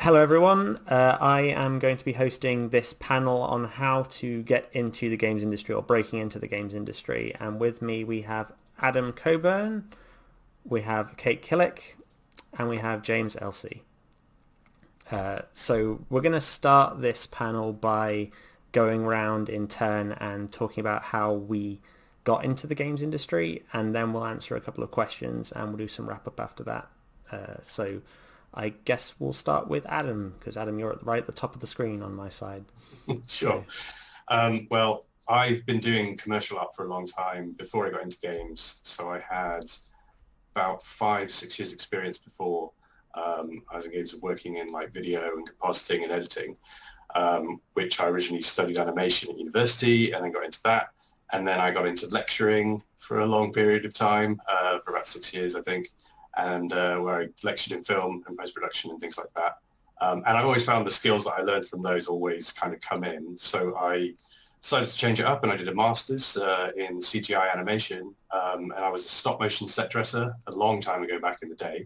Hello everyone, I am going to be hosting this panel on how to get into the games industry or breaking into the games industry, and with me we have Adam Coburn, we have Kate Killick, and we have James Elsey. So we're going to start this panel by going round in turn and talking about how we got into the games industry, and then we'll answer a couple of questions and we'll do some wrap up after that. So I guess we'll start with Adam, because Adam, you're right at the top of the screen on my side. Sure. Well, I've been doing commercial art for a long time before I got into games. So I had about 5-6 years experience before I was engaged with working in like video and compositing and editing, which I originally studied animation at university and then got into that. And then I got into lecturing for a long period of time, for about 6 years, I think, and where I lectured in film and post-production and things like that. And I've always found the skills that I learned from those always kind of come in. So I decided to change it up and I did a master's in CGI animation. And I was a stop motion set dresser a long time ago back in the day.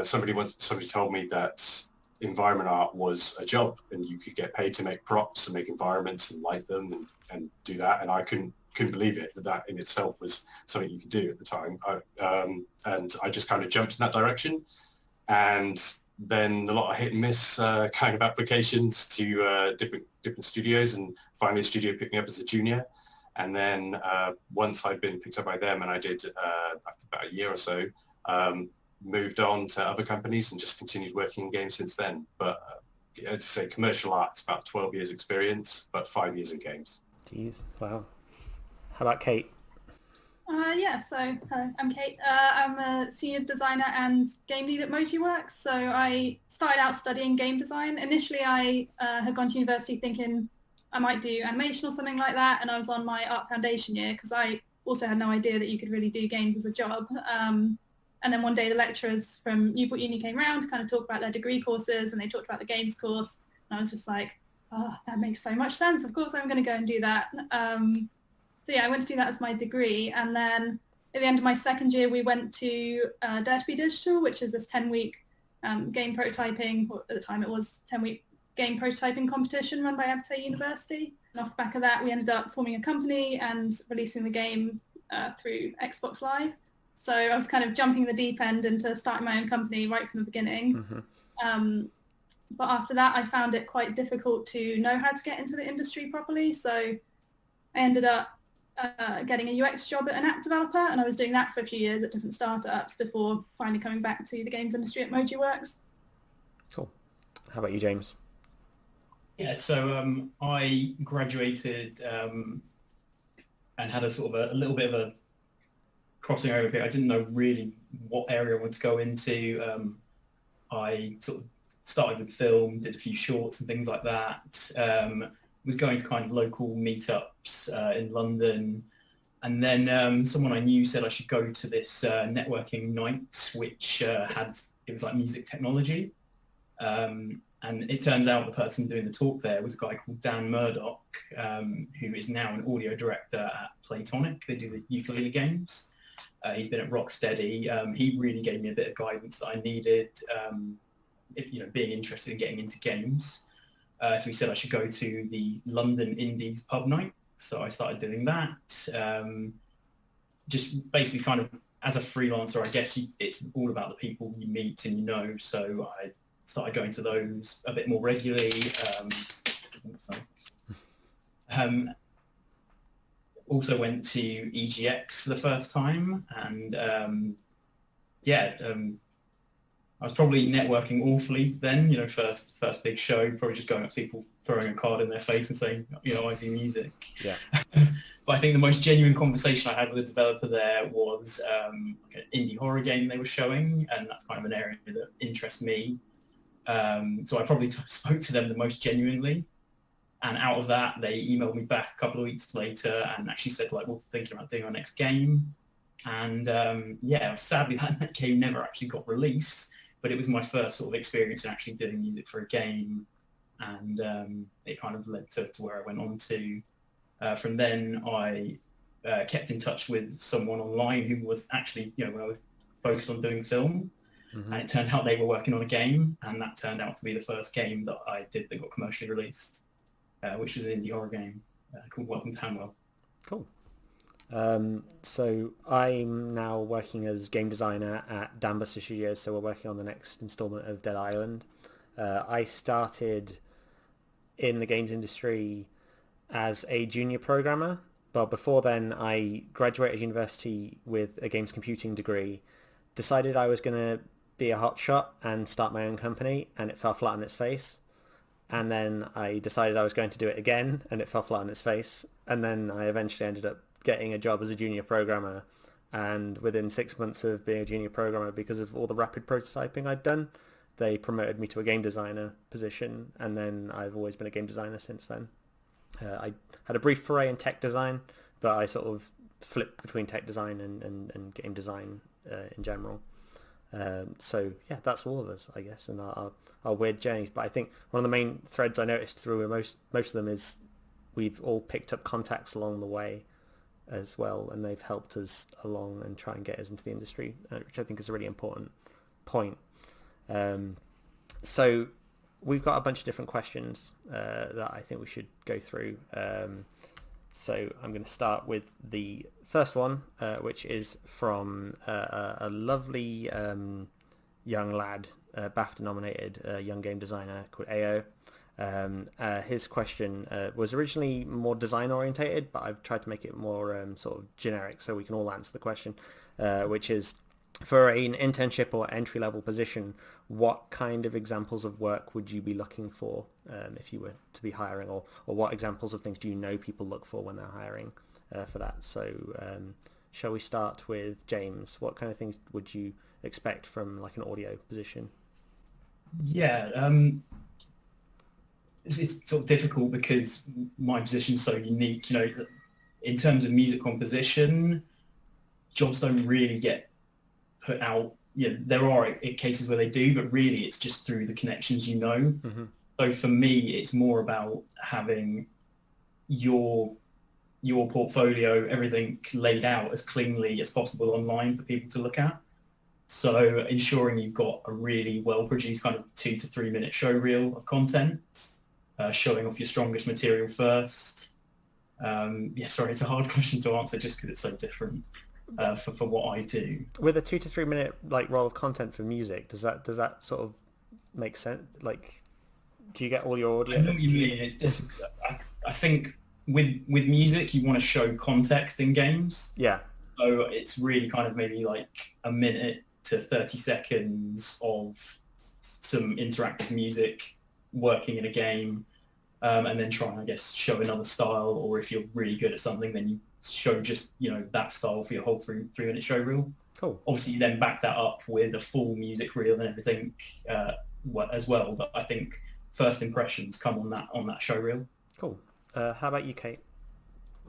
Somebody told me that environment art was a job and you could get paid to make props and make environments and light them and do that. And I couldn't believe it that in itself was something you could do at the time. And I just kind of jumped in that direction. And then a lot of hit and miss kind of applications to different studios, and finally a studio picked me up as a junior. And then once I'd been picked up by them and I did, after about a year or so, moved on to other companies and just continued working in games since then. But as I say, commercial art's about 12 years experience, but 5 years in games. Jeez, wow. How about Kate? I'm Kate. I'm a senior designer and game lead at MojiWorks. So I started out studying game design. Initially, I had gone to university thinking I might do animation or something like that, and I was on my art foundation year because I also had no idea that you could really do games as a job. And then one day the lecturers from Newport Uni came round to kind of talk about their degree courses, and they talked about the games course. And I was just like, oh, that makes so much sense. Of course I'm going to go and do that. So yeah, I went to do that as my degree, and then at the end of my second year, we went to Dare to be Digital, which is this 10-week game prototyping, or at the time it was 10-week game prototyping competition run by Aberdeen University. And off the back of that, we ended up forming a company and releasing the game through Xbox Live. So I was kind of jumping the deep end into starting my own company right from the beginning. Mm-hmm. But after that, I found it quite difficult to know how to get into the industry properly. So I ended up getting a UX job at an app developer, and I was doing that for a few years at different startups before finally coming back to the games industry at MojiWorks. Cool. How about you, James? Yeah, so I graduated and had a sort of a little bit of a crossing over period. I didn't know really what area I wanted to go into. I sort of started with film, did a few shorts and things like that. Was going to kind of local meetups in London, and then someone I knew said I should go to this networking night, which it was like music technology, and it turns out the person doing the talk there was a guy called Dan Murdoch, who is now an audio director at Playtonic. They do the ukulele games. He's been at Rocksteady. He really gave me a bit of guidance that I needed, being interested in getting into games. So he said I should go to the London Indies pub night. So I started doing that. Just basically kind of as a freelancer, I guess it's all about the people you meet and you know. So I started going to those a bit more regularly. Also went to EGX for the first time. And I was probably networking awfully then, first big show, probably just going up to people, throwing a card in their face and saying, I do music. Yeah. But I think the most genuine conversation I had with the developer there was like an indie horror game they were showing, and that's kind of an area that interests me. So I probably spoke to them the most genuinely. And out of that, they emailed me back a couple of weeks later and actually said, like, we're thinking about doing our next game. And sadly, that game never actually got released. But it was my first sort of experience in actually doing music for a game, and it kind of led to where I went on to. From then, I kept in touch with someone online who was actually, when I was focused on doing film, and it turned out they were working on a game, and that turned out to be the first game that I did that got commercially released, which was an indie horror game called Welcome to Hanwell. Cool. So I'm now working as game designer at Danbuster Studios, so we're working on the next installment of Dead Island. I started in the games industry as a junior programmer, but before then I graduated university with a games computing degree, decided I was going to be a hotshot and start my own company, and it fell flat on its face. And then I decided I was going to do it again, and it fell flat on its face. And then I eventually ended up getting a job as a junior programmer, and within 6 months of being a junior programmer, because of all the rapid prototyping I'd done, they promoted me to a game designer position, and then I've always been a game designer since then. I had a brief foray in tech design, but I sort of flipped between tech design and game design in general. So yeah, that's all of us, I guess, and our weird journeys. But I think one of the main threads I noticed through most of them is we've all picked up contacts along the way as well, and they've helped us along and try and get us into the industry, which I think is a really important point. So we've got a bunch of different questions that I think we should go through. So I'm going to start with the first one, which is from a lovely young lad, BAFTA-nominated young game designer called AO. His question was originally more design orientated, but I've tried to make it more sort of generic so we can all answer the question, which is, for an internship or entry-level position, what kind of examples of work would you be looking for if you were to be hiring, or what examples of things do you know people look for when they're hiring for that? So shall we start with James? What kind of things would you expect from like an audio position? Yeah, it's sort of difficult because my position's so unique. You know, in terms of music composition, jobs don't really get put out. You know, there are cases where they do, but really it's just through the connections, you know. Mm-hmm. So for me, it's more about having your portfolio, everything laid out as cleanly as possible online for people to look at. So ensuring you've got a really well-produced kind of 2 to 3 minute show reel of content, showing off your strongest material first. Sorry, it's a hard question to answer just because it's so different for what I do. With a 2 to 3 minute like roll of content for music, does that sort of make sense? Like, do you get all your audio? I know what you mean. I think with music, you want to show context in games. Yeah. So it's really kind of maybe like a minute to 30 seconds of some interactive music working in a game, and then try and, I guess, show another style, or if you're really good at something, then you show just, you know, that style for your whole 3 minute show reel. Cool. Obviously, you then back that up with a full music reel and everything as well. But I think first impressions come on that show reel. Cool. How about you, Kate?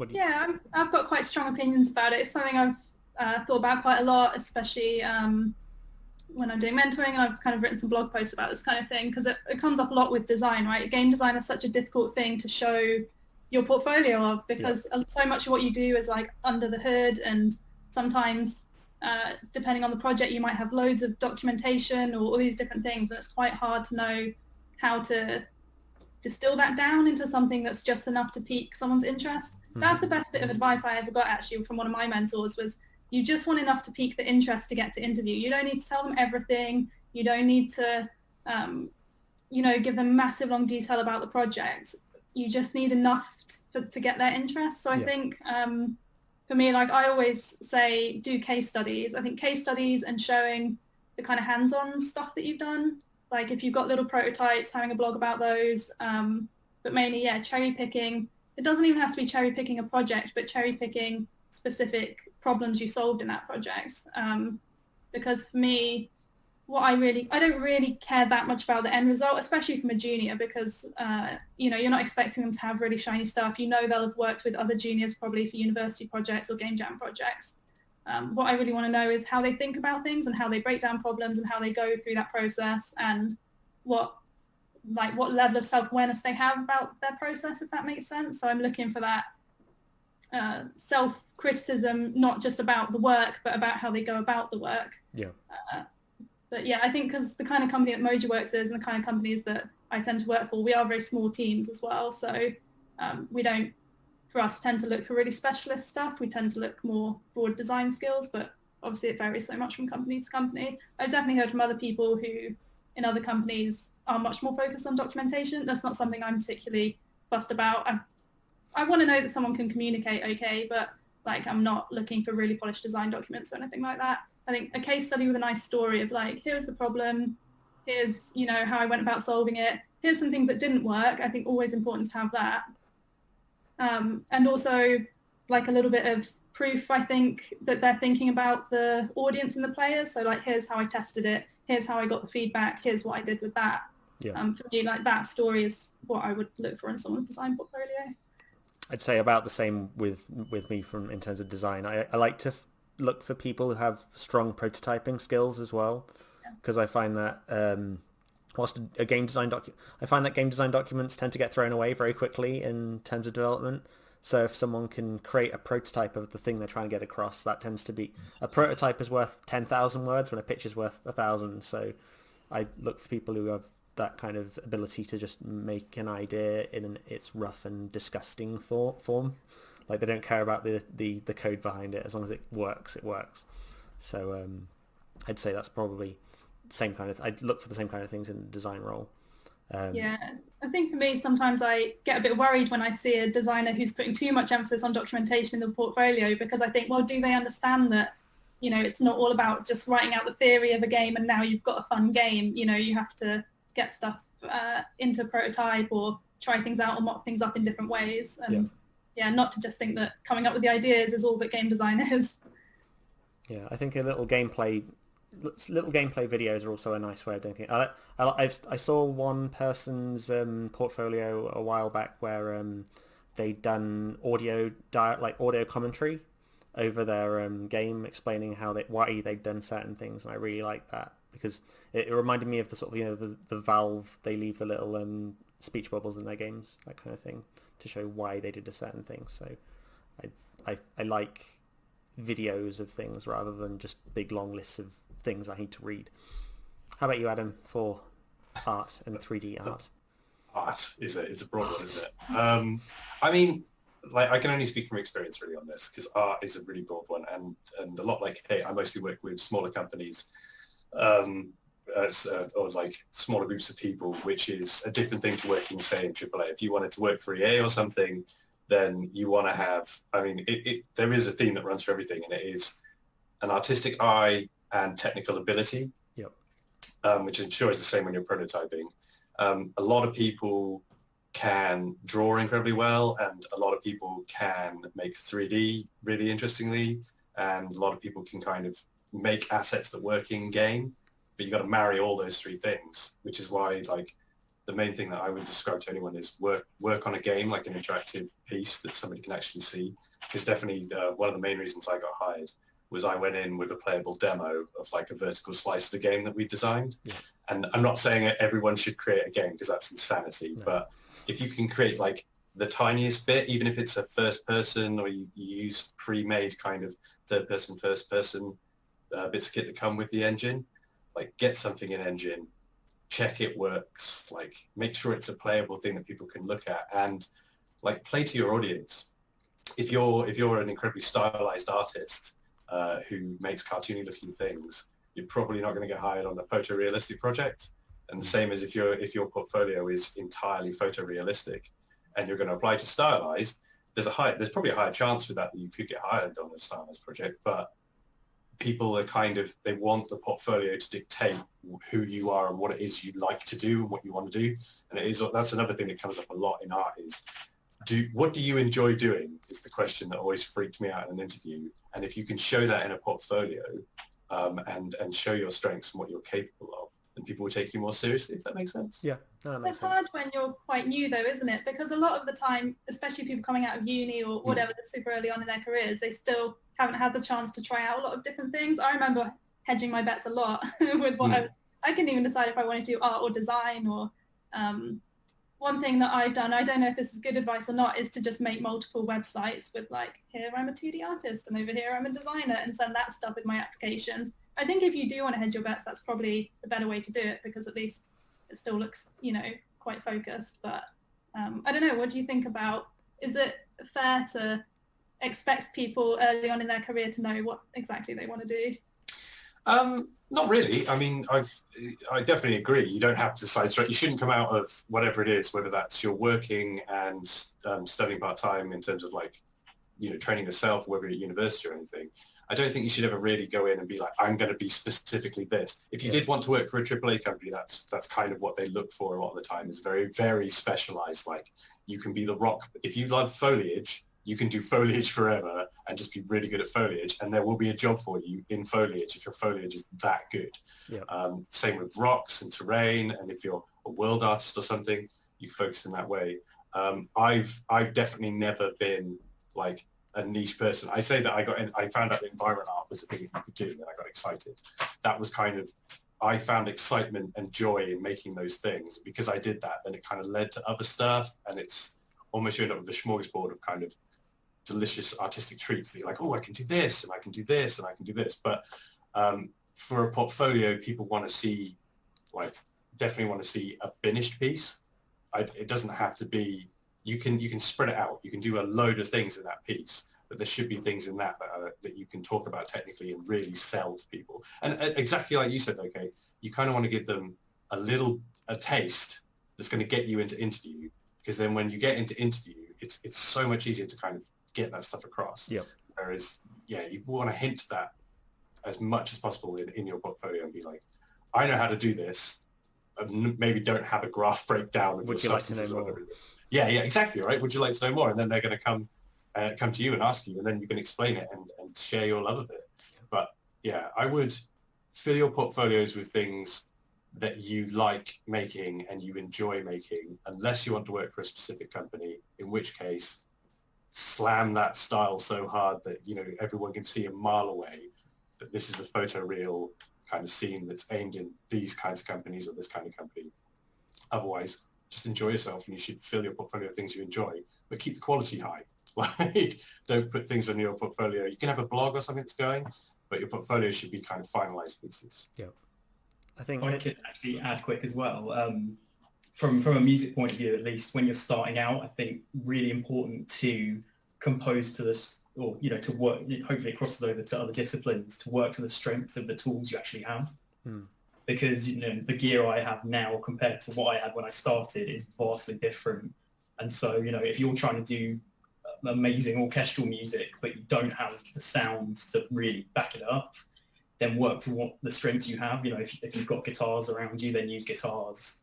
I've got quite strong opinions about it. It's something I've thought about quite a lot, especially when I'm doing mentoring, and I've kind of written some blog posts about this kind of thing, because it comes up a lot with design, right? Game design is such a difficult thing to show your portfolio of, because so much of what you do is like under the hood, and sometimes depending on the project you might have loads of documentation or all these different things, and it's quite hard to know how to distill that down into something that's just enough to pique someone's interest. That's the best bit of advice I ever got, actually, from one of my mentors, was you just want enough to pique the interest to get to interview. You don't need to tell them everything. You don't need to, give them massive long detail about the project. You just need enough to get their interest. So I think for me, like I always say, do case studies. I think case studies and showing the kind of hands-on stuff that you've done. Like if you've got little prototypes, having a blog about those, but mainly, cherry picking. It doesn't even have to be cherry picking a project, but cherry picking specific problems you solved in that project. Because for me, I don't really care that much about the end result, especially from a junior, because you're not expecting them to have really shiny stuff. You know, they'll have worked with other juniors probably for university projects or game jam projects. What I really want to know is how they think about things and how they break down problems and how they go through that process, and what level of self-awareness they have about their process, if that makes sense. So I'm looking for that self-criticism, not just about the work, but about how they go about the work. Yeah. But yeah, I think because the kind of company that Moji works is and the kind of companies that I tend to work for, we are very small teams as well. So we don't, for us, tend to look for really specialist stuff. We tend to look more broad design skills, but obviously it varies so much from company to company. I've definitely heard from other people who in other companies are much more focused on documentation. That's not something I'm particularly fussed about. I want to know that someone can communicate okay, but like I'm not looking for really polished design documents or anything like that. I think a case study with a nice story of like, here's the problem, here's, you know, how I went about solving it, here's some things that didn't work. I think always important to have that. And also like a little bit of proof, I think, that they're thinking about the audience and the players. So like, here's how I tested it, here's how I got the feedback, here's what I did with that. Yeah. For me, like that story is what I would look for in someone's design portfolio. I'd say about the same with me from in terms of design. I like to look for people who have strong prototyping skills as well, because I find that whilst a game design I find that game design documents tend to get thrown away very quickly in terms of development. So if someone can create a prototype of the thing they're trying to get across, that tends to be, a prototype is worth 10,000 words when a pitch is worth 1,000. So I look for people who have that kind of ability to just make an idea in its rough and disgusting form. Like they don't care about the code behind it. As long as it works, it works. So I'd say that's probably the same kind of, I'd look for the same kind of things in the design role. Yeah, I think for me, sometimes I get a bit worried when I see a designer who's putting too much emphasis on documentation in the portfolio, because I think, well, do they understand that, you know, it's not all about just writing out the theory of a game and now you've got a fun game. You know, you have to get stuff into prototype or try things out or mock things up in different ways. And yeah, not to just think that coming up with the ideas is all that game design is. Yeah, I think little gameplay videos are also a nice way of doing things. I saw one person's portfolio a while back where they'd done audio commentary over their game, explaining why they'd done certain things, and I really liked that because it reminded me of the sort of, you know, the Valve, they leave the little speech bubbles in their games, that kind of thing, to show why they did a certain thing. So I like videos of things rather than just big long lists of things I need to read. How about you, Adam, for art and 3D art? Art is it's a broad one, isn't it? I mean, like I can only speak from experience really on this, because art is a really broad one, and a lot like, hey, I mostly work with smaller companies, or like smaller groups of people, which is a different thing to working, say, in AAA. If you wanted to work for EA or something, then you want to have, I mean, there is a theme that runs for everything, and it is an artistic eye and technical ability, which I'm sure is the same when you're prototyping. A lot of people can draw incredibly well, and a lot of people can make 3D really interestingly, and a lot of people can kind of make assets that work in game, but you got to marry all those three things, which is why, like, the main thing that I would describe to anyone is work on a game, like an interactive piece that somebody can actually see. Because definitely one of the main reasons I got hired was I went in with a playable demo of like a vertical slice of the game that we designed. Yeah. And I'm not saying everyone should create a game, because that's insanity. No. But if you can create like the tiniest bit, even if it's a first person, or you use pre-made kind of third person, first person bits of kit that come with the engine, like get something in engine, check it works, like make sure it's a playable thing that people can look at, and like play to your audience. If you're an incredibly stylized artist who makes cartoony looking things, you're probably not going to get hired on a photorealistic project. And the same as if your portfolio is entirely photorealistic and you're going to apply to stylized, there's probably a higher chance with that you could get hired on a stylized project. But people are they want the portfolio to dictate who you are and what it is you like to do and what you want to do. And that's another thing that comes up a lot in art is, what do you enjoy doing is the question that always freaked me out in an interview. And if you can show that in a portfolio and show your strengths and what you're capable of, then people will take you more seriously, if that makes sense. Yeah, that makes it's sense. hard when you're quite new though, isn't it? Because a lot of the time, especially people coming out of uni or whatever, that's super early on in their careers, they still haven't had the chance to try out a lot of different things. I remember hedging my bets a lot with what I couldn't even decide if I wanted to do art or design or one thing that I've done, I don't know if this is good advice or not, is to just make multiple websites with like, here I'm a 2D artist and over here I'm a designer, and send that stuff with my applications. I think if you do want to hedge your bets, that's probably the better way to do it, because at least it still looks, quite focused. But I don't know, what do you think about, is it fair to expect people early on in their career to know what exactly they want to do? Not really. I mean, I definitely agree. You don't have to decide straight. You shouldn't come out of whatever it is, whether that's you're working and studying part-time in terms of like, training yourself, whether you're at university or anything. I don't think you should ever really go in and be like, I'm going to be specifically this. If you did want to work for a AAA company, that's kind of what they look for a lot of the time, is very, very specialized. Like, you can be the rock. If you love foliage, you can do foliage forever and just be really good at foliage, and there will be a job for you in foliage if your foliage is that good. Same with rocks and terrain, and if you're a world artist or something, you focus in that way. I've definitely never been like a niche person. I say that I found out that environment art was a thing that you could do, and I got excited. That was kind of, I found excitement and joy in making those things. Because I did that, then it kind of led to other stuff, and it's almost, you end up with a smorgasbord of kind of delicious artistic treats that you're like, oh, I can do this, and I can do this, and I can do this. But for a portfolio, people want to see, like, definitely want to see a finished piece. It doesn't have to be, you can spread it out. You can do a load of things in that piece, but there should be things in that that you can talk about technically and really sell to people. And exactly like you said, okay, you kind of want to give them a taste that's going to get you into interview, because then when you get into interview, it's so much easier to kind of get that stuff across. Whereas, you want to hint that as much as possible in your portfolio and be like, I know how to do this. Maybe don't have a graph breakdown of Would your you like to substances know or more? whatever. Yeah, exactly, right? Would you like to know more? And then they're going to come to you and ask you, and then you can explain it and share your love of it. But yeah, I would fill your portfolios with things that you like making and you enjoy making, unless you want to work for a specific company, in which case slam that style so hard that everyone can see a mile away that this is a photoreal kind of scene that's aimed in these kinds of companies or this kind of company. Otherwise, just enjoy yourself, and you should fill your portfolio of things you enjoy, but keep the quality high. Like, don't put things on your portfolio. You can have a blog or something that's going, but your portfolio should be kind of finalized pieces. I think I could actually add quick as well. From a music point of view, at least when you're starting out, I think really important to compose to this, or to work. Hopefully, it crosses over to other disciplines, to work to the strengths of the tools you actually have. Because the gear I have now compared to what I had when I started is vastly different. And so if you're trying to do amazing orchestral music but you don't have the sounds to really back it up, then work to what the strengths you have. If you've got guitars around you, then use guitars.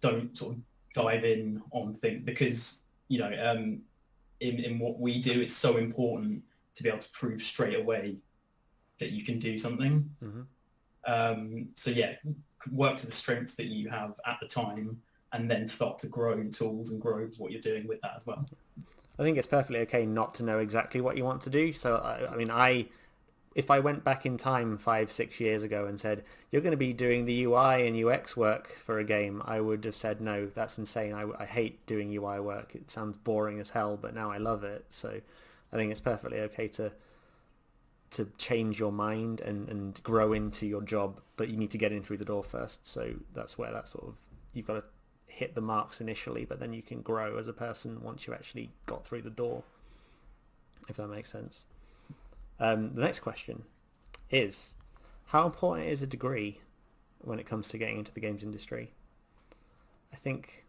Don't sort of dive in on things, because in what we do, it's so important to be able to prove straight away that you can do something. So work to the strengths that you have at the time, and then start to grow tools and grow what you're doing with that as well. I think it's perfectly okay not to know exactly what you want to do. So if I went back in time 5-6 years ago and said, you're going to be doing the UI and UX work for a game, I would have said, no, that's insane. I hate doing UI work. It sounds boring as hell, but now I love it. So I think it's perfectly okay to change your mind and grow into your job, but you need to get in through the door first. So that's where that sort of, you've got to hit the marks initially, but then you can grow as a person once you actually got through the door, if that makes sense. The next question is, how important is a degree when it comes to getting into the games industry? I think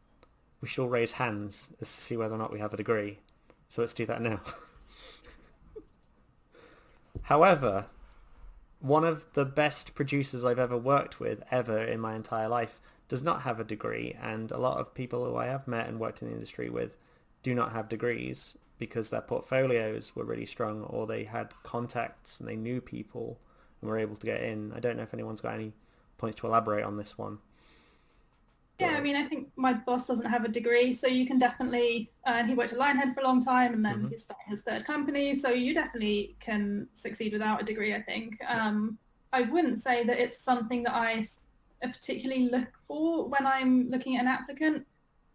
we should all raise hands as to see whether or not we have a degree. So let's do that now. However, one of the best producers I've ever worked with, ever in my entire life, does not have a degree, and a lot of people who I have met and worked in the industry with do not have degrees because their portfolios were really strong, or they had contacts and they knew people and were able to get in. I don't know if anyone's got any points to elaborate on this one. Yeah, I mean, I think my boss doesn't have a degree, so you can definitely, he worked at Lionhead for a long time, and then he's starting his third company, so you definitely can succeed without a degree, I think. I wouldn't say that it's something that I particularly look for when I'm looking at an applicant.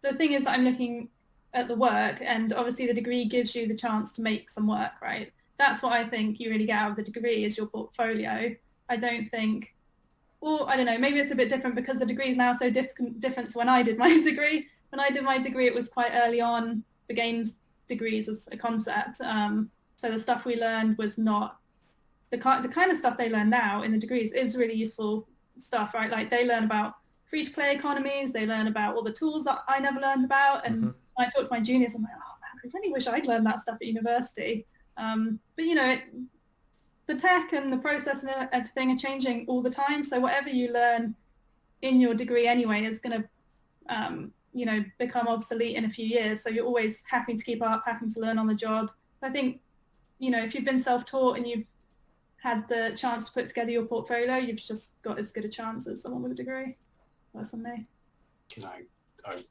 The thing is that I'm looking at the work, and obviously the degree gives you the chance to make some work, right? That's what I think you really get out of the degree, is your portfolio. I don't think, or I don't know, maybe it's a bit different because the degree is now so different to when I did my degree. When I did my degree, it was quite early on, the games degrees as a concept. So the stuff we learned was not the kind of stuff they learn now in the degrees is really useful stuff, right? Like they learn about free-to-play economies, they learn about all the tools that I never learned about, and I talk to my juniors, I'm like, oh man, I really wish I'd learned that stuff at university. But you know, the tech and the process and everything are changing all the time, so whatever you learn in your degree anyway is going to you know, become obsolete in a few years, so you're always having to keep up, having to learn on the job. I think, you know, if you've been self-taught and you've had the chance to put together your portfolio, you've just got as good a chance as someone with a degree. That's on me. Can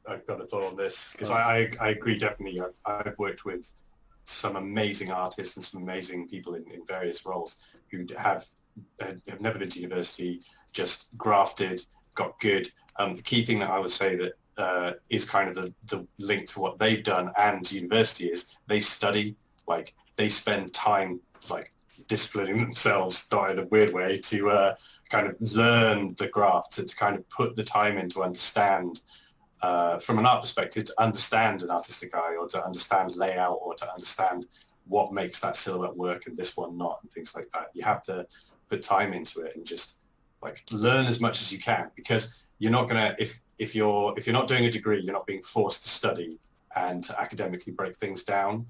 I've got a thought on this, because I agree definitely. I've worked with some amazing artists and some amazing people in various roles who have never been to university, just grafted, got good. The key thing that I would say that is kind of the link to what they've done and university is they study, like they spend time like disciplining themselves, not in a weird way, to kind of learn the graft, to kind of put the time in to understand, from an art perspective, to understand an artistic eye, or to understand layout, or to understand what makes that silhouette work and this one not, and things like that. You have to put time into it and just like learn as much as you can, because you're not gonna, if you're not doing a degree, you're not being forced to study and to academically break things down,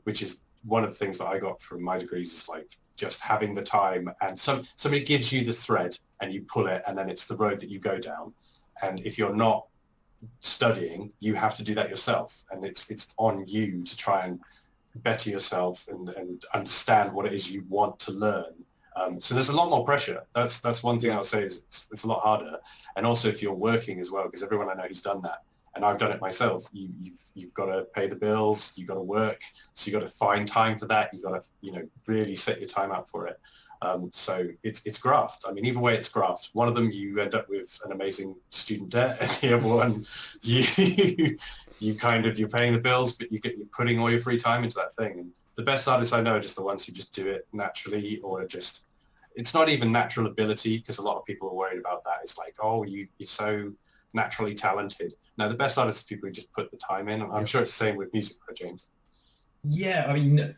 which is one of the things that I got from my degrees, is like just having the time, and somebody gives you the thread and you pull it, and then it's the road that you go down. And if you're not studying, you have to do that yourself, and it's on you to try and better yourself and understand what it is you want to learn. So there's a lot more pressure. That's one thing I'll say, is it's a lot harder. And also if you're working as well, because everyone I know who's done that, and I've done it myself, you've got to pay the bills, you've got to work, so you've got to find time for that. You've got to, you know, really set your time out for it. So it's graft. I mean, either way, it's graft. One of them, you end up with an amazing student debt, and the other one, you're paying the bills, but you're putting all your free time into that thing. And the best artists I know are just the ones who just do it naturally, or just, it's not even natural ability, because a lot of people are worried about that. It's like, oh, you're so naturally talented. No, the best artists are people who just put the time in. I'm sure it's the same with music, right, James? Yeah, I mean,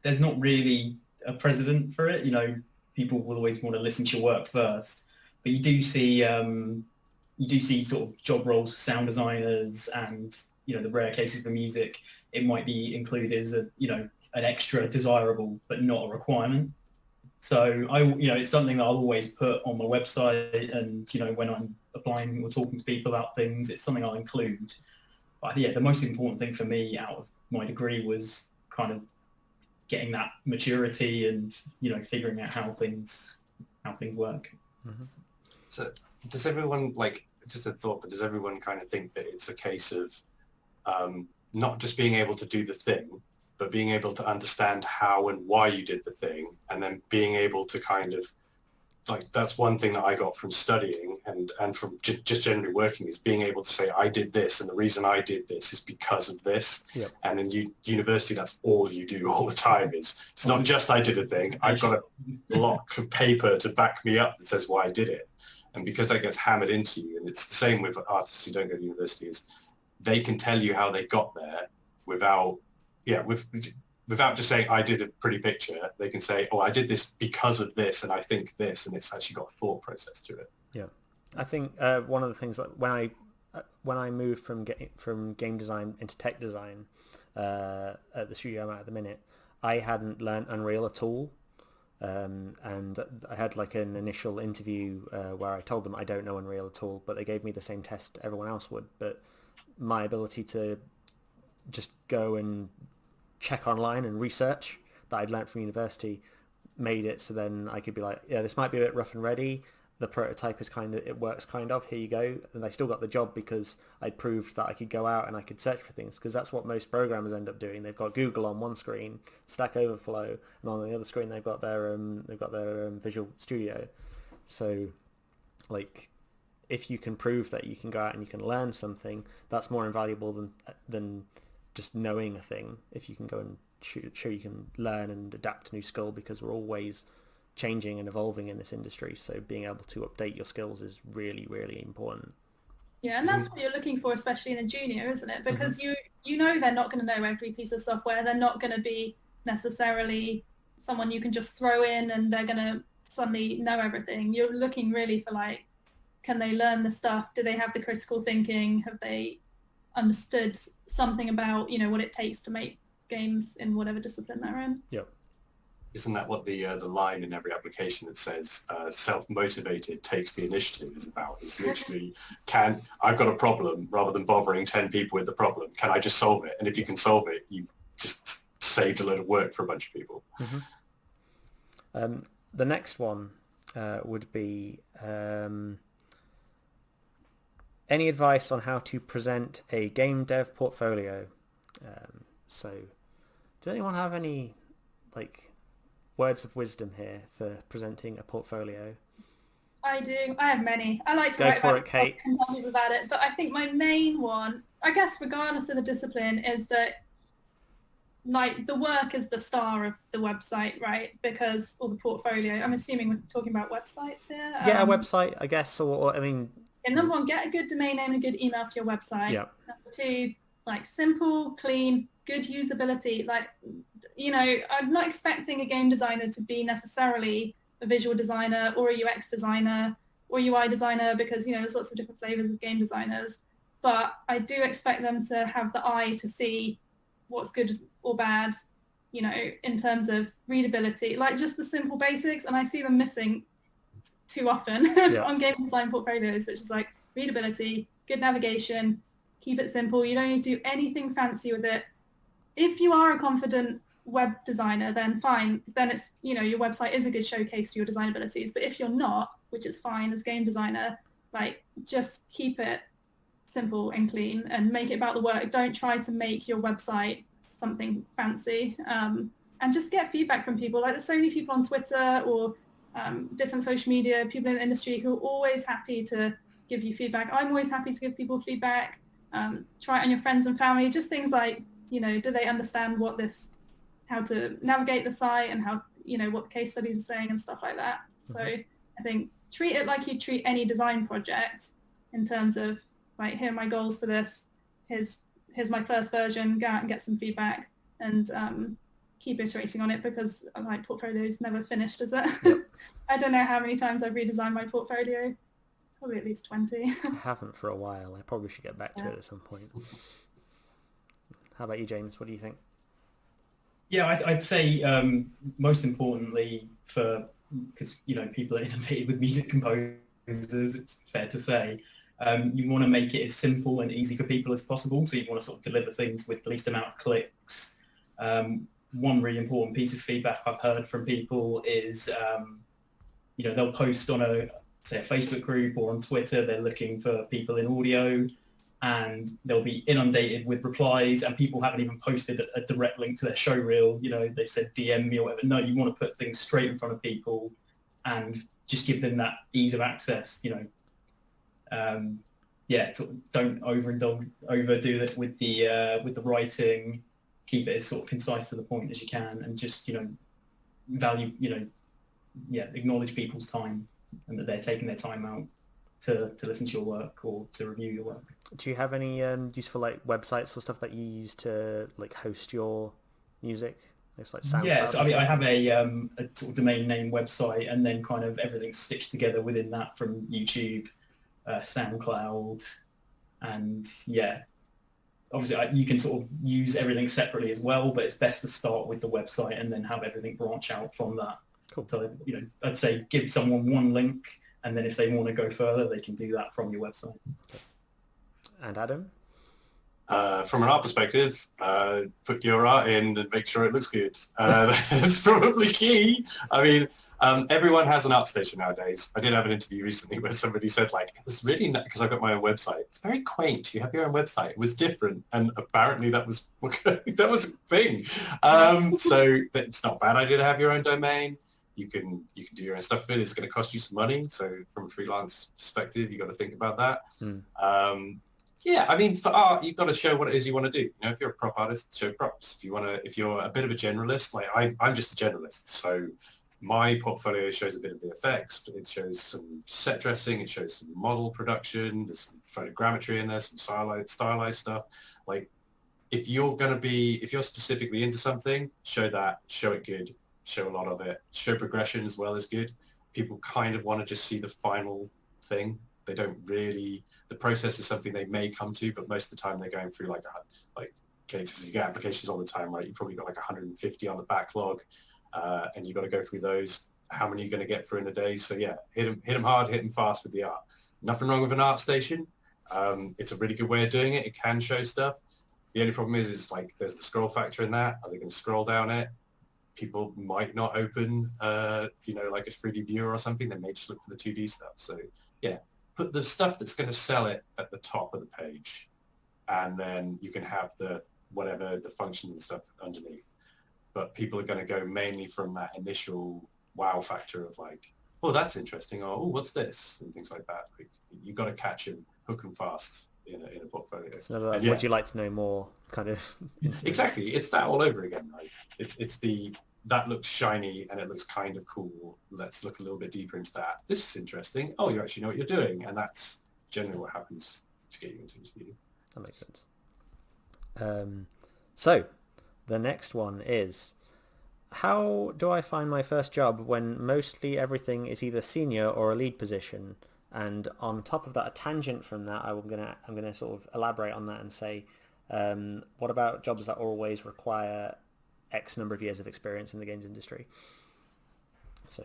there's not really a precedent for it. You know, people will always want to listen to your work first, but you do see sort of job roles for sound designers, and you know, the rare cases for music, it might be included as a, you know, an extra desirable but not a requirement. So it's something that I'll always put on my website, and you know, when I'm applying or talking to people about things, it's something I'll include. But yeah, the most important thing for me out of my degree was kind of getting that maturity and, you know, figuring out how things work. Mm-hmm. So does everyone, like, just a thought, but does everyone kind of think that it's a case of not just being able to do the thing, but being able to understand how and why you did the thing, and then being able to kind of, like, that's one thing that I got from studying and from just generally working, is being able to say, I did this, and the reason I did this is because of this. Yep. And in university, that's all you do all the time. It's not just I did a thing, I've got a block of paper to back me up that says why I did it. And because that gets hammered into you, and it's the same with artists who don't go to university, is they can tell you how they got there without just saying, I did a pretty picture. They can say, oh, I did this because of this, and I think this, and it's actually got a thought process to it. Yeah, I think one of the things that when I moved from game design into tech design at the studio I'm at the minute, I hadn't learned Unreal at all, and I had like an initial interview where I told them I don't know Unreal at all, but they gave me the same test everyone else would. But my ability to just go and check online and research that I'd learned from university made it so then I could be like, yeah, this might be a bit rough and ready. The prototype is it works kind of, here you go. And I still got the job because I'd proved that I could go out and I could search for things, because that's what most programmers end up doing. They've got Google on one screen, Stack Overflow, and on the other screen they've got their Visual Studio. So like, if you can prove that you can go out and you can learn something, that's more invaluable than just knowing a thing. If you can go and show you can learn and adapt a new skill, because we're always changing and evolving in this industry. So being able to update your skills is really, really important. Yeah, and that's what you're looking for, especially in a junior, isn't it? Because you know they're not going to know every piece of software. They're not going to be necessarily someone you can just throw in and they're going to suddenly know everything. You're looking really for like, can they learn the stuff? Do they have the critical thinking? Have they understood something about, you know, what it takes to make games in whatever discipline they're in? Yep. Isn't that what the line in every application that says self-motivated takes the initiative is about? It's literally, I've got a problem, rather than bothering 10 people with the problem, can I just solve it? And if you can solve it, you've just saved a load of work for a bunch of people. The next one would be any advice on how to present a game dev portfolio? So does anyone have any like words of wisdom here for presenting a portfolio? I do. I have many. I like to Go write for about it, Kate. and tell people about it. But I think my main one, I guess regardless of the discipline, is that like the work is the star of the website, right? Because, or the portfolio. I'm assuming we're talking about websites here. Yeah, a website, I guess, or I mean... And number one, get a good domain name and a good email for your website. Yeah. Number two, like simple, clean, good usability. Like, you know, I'm not expecting a game designer to be necessarily a visual designer or a UX designer or UI designer because, you know, there's lots of different flavors of game designers. But I do expect them to have the eye to see what's good or bad, you know, in terms of readability, like just the simple basics. And I see them missing too often on game design portfolios, which is like readability, good navigation, keep it simple. You don't need to do anything fancy with it. If you are a confident web designer, then fine. Then it's, you know, your website is a good showcase for your design abilities. But if you're not, which is fine as game designer, like just keep it simple and clean and make it about the work. Don't try to make your website something fancy, and just get feedback from people. Like there's so many people on Twitter or different social media, people in the industry who are always happy to give you feedback. I'm always happy to give people feedback. Try it on your friends and family. Just things like, you know, do they understand how to navigate the site and how, you know, what the case studies are saying and stuff like that. So I think treat it like you treat any design project in terms of like, here are my goals for this. Here's my first version. Go out and get some feedback and keep iterating on it because my portfolio is never finished, is it? Yep. I don't know how many times I've redesigned my portfolio. Probably at least 20. I haven't for a while. I probably should get back to it at some point. How about you, James? What do you think? Yeah, I'd say most importantly because, you know, people are inundated with music composers, it's fair to say, you want to make it as simple and easy for people as possible. So you want to sort of deliver things with the least amount of clicks. One really important piece of feedback I've heard from people is, you know, they'll post on a Facebook group or on Twitter, they're looking for people in audio and they'll be inundated with replies and people haven't even posted a direct link to their show reel. You know, they've said DM me or whatever. No, you want to put things straight in front of people and just give them that ease of access, you know. Sort of don't overdo it with the writing. Keep it as sort of concise to the point as you can, and just, you know, acknowledge people's time and that they're taking their time out to listen to your work or to review your work. Do you have any useful like websites or stuff that you use to like host your music? It's like SoundCloud. Yeah, so I mean, I have a sort of domain name website, and then kind of everything's stitched together within that from YouTube, SoundCloud, and yeah. Obviously, you can sort of use everything separately as well, but it's best to start with the website and then have everything branch out from that. Cool. So, you know, I'd say give someone one link, and then if they want to go further, they can do that from your website. Okay. And Adam? From an art perspective, put your art in and make sure it looks good. That's probably key. I mean, everyone has an art station nowadays. I did have an interview recently where somebody said, like, it was really nice because I've got my own website. It's very quaint. You have your own website. It was different, and apparently that was a thing. So it's not a bad idea to have your own domain. You can do your own stuff with it. It's going to cost you some money. So from a freelance perspective, you've got to think about that. Yeah, I mean, for art, you've got to show what it is you want to do. You know, if you're a prop artist, show props. If you're a bit of a generalist, like I'm just a generalist. So my portfolio shows a bit of VFX, but it shows some set dressing, it shows some model production, there's some photogrammetry in there, some stylized stuff. Like, if you're specifically into something, show that, show it good, show a lot of it, show progression as well as good. People kind of want to just see the final thing. They don't really, the process is something they may come to, but most of the time they're going through like cases. You get applications all the time, right? You've probably got like 150 on the backlog, and you've got to go through those. How many are you going to get through in a day? So yeah, hit them hard, hit them fast with the art. Nothing wrong with an art station. It's a really good way of doing it. It can show stuff. The only problem is like there's the scroll factor in that. Are they going to scroll down it? People might not open, like a 3D viewer or something. They may just look for the 2D stuff. So yeah, put the stuff that's going to sell it at the top of the page, and then you can have the functions and stuff underneath. But people are going to go mainly from that initial wow factor of like, oh, that's interesting, or oh, what's this, and things like that. Like, you got to catch them, hook them fast in a portfolio. So would you like to know more kind of incident? Exactly, it's that all over again, right? It's that looks shiny and it looks kind of cool. Let's look a little bit deeper into that. This is interesting. Oh, you actually know what you're doing, and that's generally what happens to get you into interview. That makes sense. So the next one is, how do I find my first job when mostly everything is either senior or a lead position? And on top of that, a tangent from that, I'm gonna sort of elaborate on that and say, what about jobs that always require X number of years of experience in the games industry? So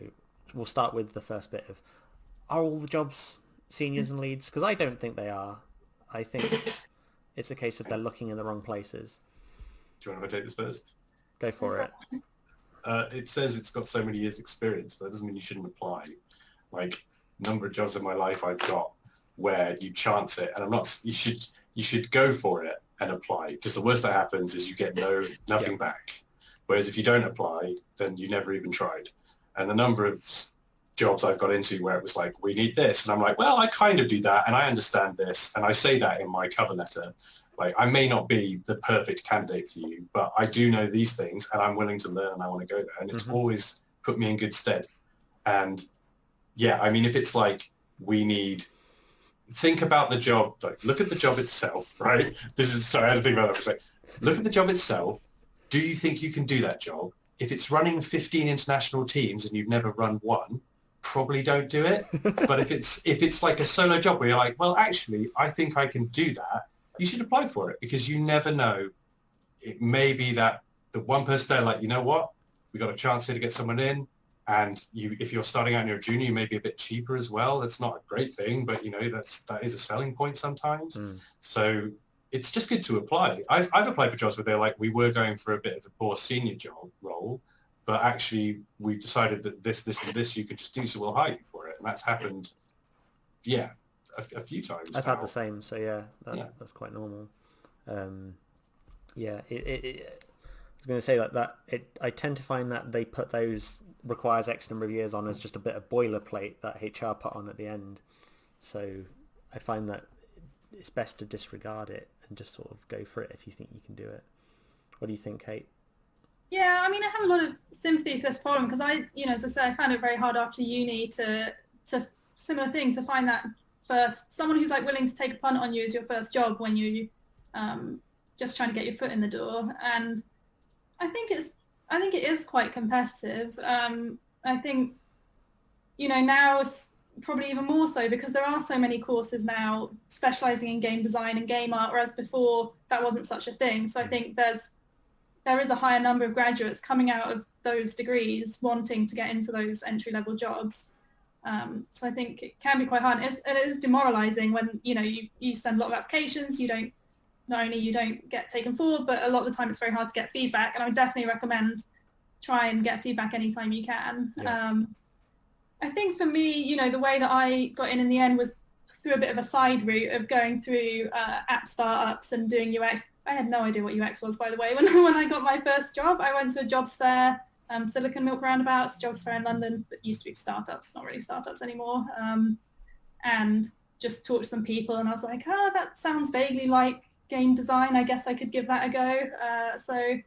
we'll start with the first bit of, are all the jobs seniors and leads? Because I don't think they are. I think it's a case of they're looking in the wrong places. Do you want to take this first? Go for it. It says it's got so many years experience, but that doesn't mean you shouldn't apply. Like, number of jobs in my life I've got where you chance it, and you should go for it and apply, because the worst that happens is you get nothing back. Whereas if you don't apply, then you never even tried. And the number of jobs I've got into where it was like, we need this, and I'm like, well, I kind of do that, and I understand this, and I say that in my cover letter. Like, I may not be the perfect candidate for you, but I do know these things, and I'm willing to learn, and I want to go there. And it's always put me in good stead. And yeah, I mean, if it's like, think about the job, like, look at the job itself, right? Sorry, I had to think about that for a sec. Look at the job itself. Do you think you can do that job? If it's running 15 international teams and you've never run one, probably don't do it. But if it's like a solo job where you're like, well, actually, I think I can do that, you should apply for it, because you never know. It may be that the one person there, like, you know what, we got a chance here to get someone in, and if you're starting out and you're a junior, you may be a bit cheaper as well. That's not a great thing, but that is a selling point sometimes. So it's just good to apply. I've applied for jobs where they're like, we were going for a bit of a more senior job role, but actually we've decided that this and this you could just do, so we'll hire you for it. And that's happened, yeah, a few times. I've had the same, so that's quite normal. I was going to say that I tend to find that they put those requires X number of years on as just a bit of boilerplate that HR put on at the end. So I find that it's best to disregard it and just sort of go for it if you think you can do it. What do you think, Kate? Yeah, I mean, I have a lot of sympathy for this problem, because as I said, I found it very hard after uni to similar thing, to find that first, someone who's like willing to take a punt on you as your first job when you just trying to get your foot in the door. And I think it is quite competitive. I think, now it's probably even more so, because there are so many courses now specializing in game design and game art, whereas before that wasn't such a thing. So I think there is a higher number of graduates coming out of those degrees wanting to get into those entry-level jobs. So I think it can be quite hard. It is demoralizing when, you send a lot of applications, not only you don't get taken forward, but a lot of the time it's very hard to get feedback. And I would definitely recommend try and get feedback anytime you can. Yeah. I think for me, the way that I got in the end was through a bit of a side route of going through app startups and doing UX. I had no idea what UX was, by the way. When I got my first job, I went to a jobs fair, Silicon Milk Roundabouts, jobs fair in London, that used to be startups, not really startups anymore, and just talked to some people, and I was like, that sounds vaguely like game design. I guess I could give that a go. So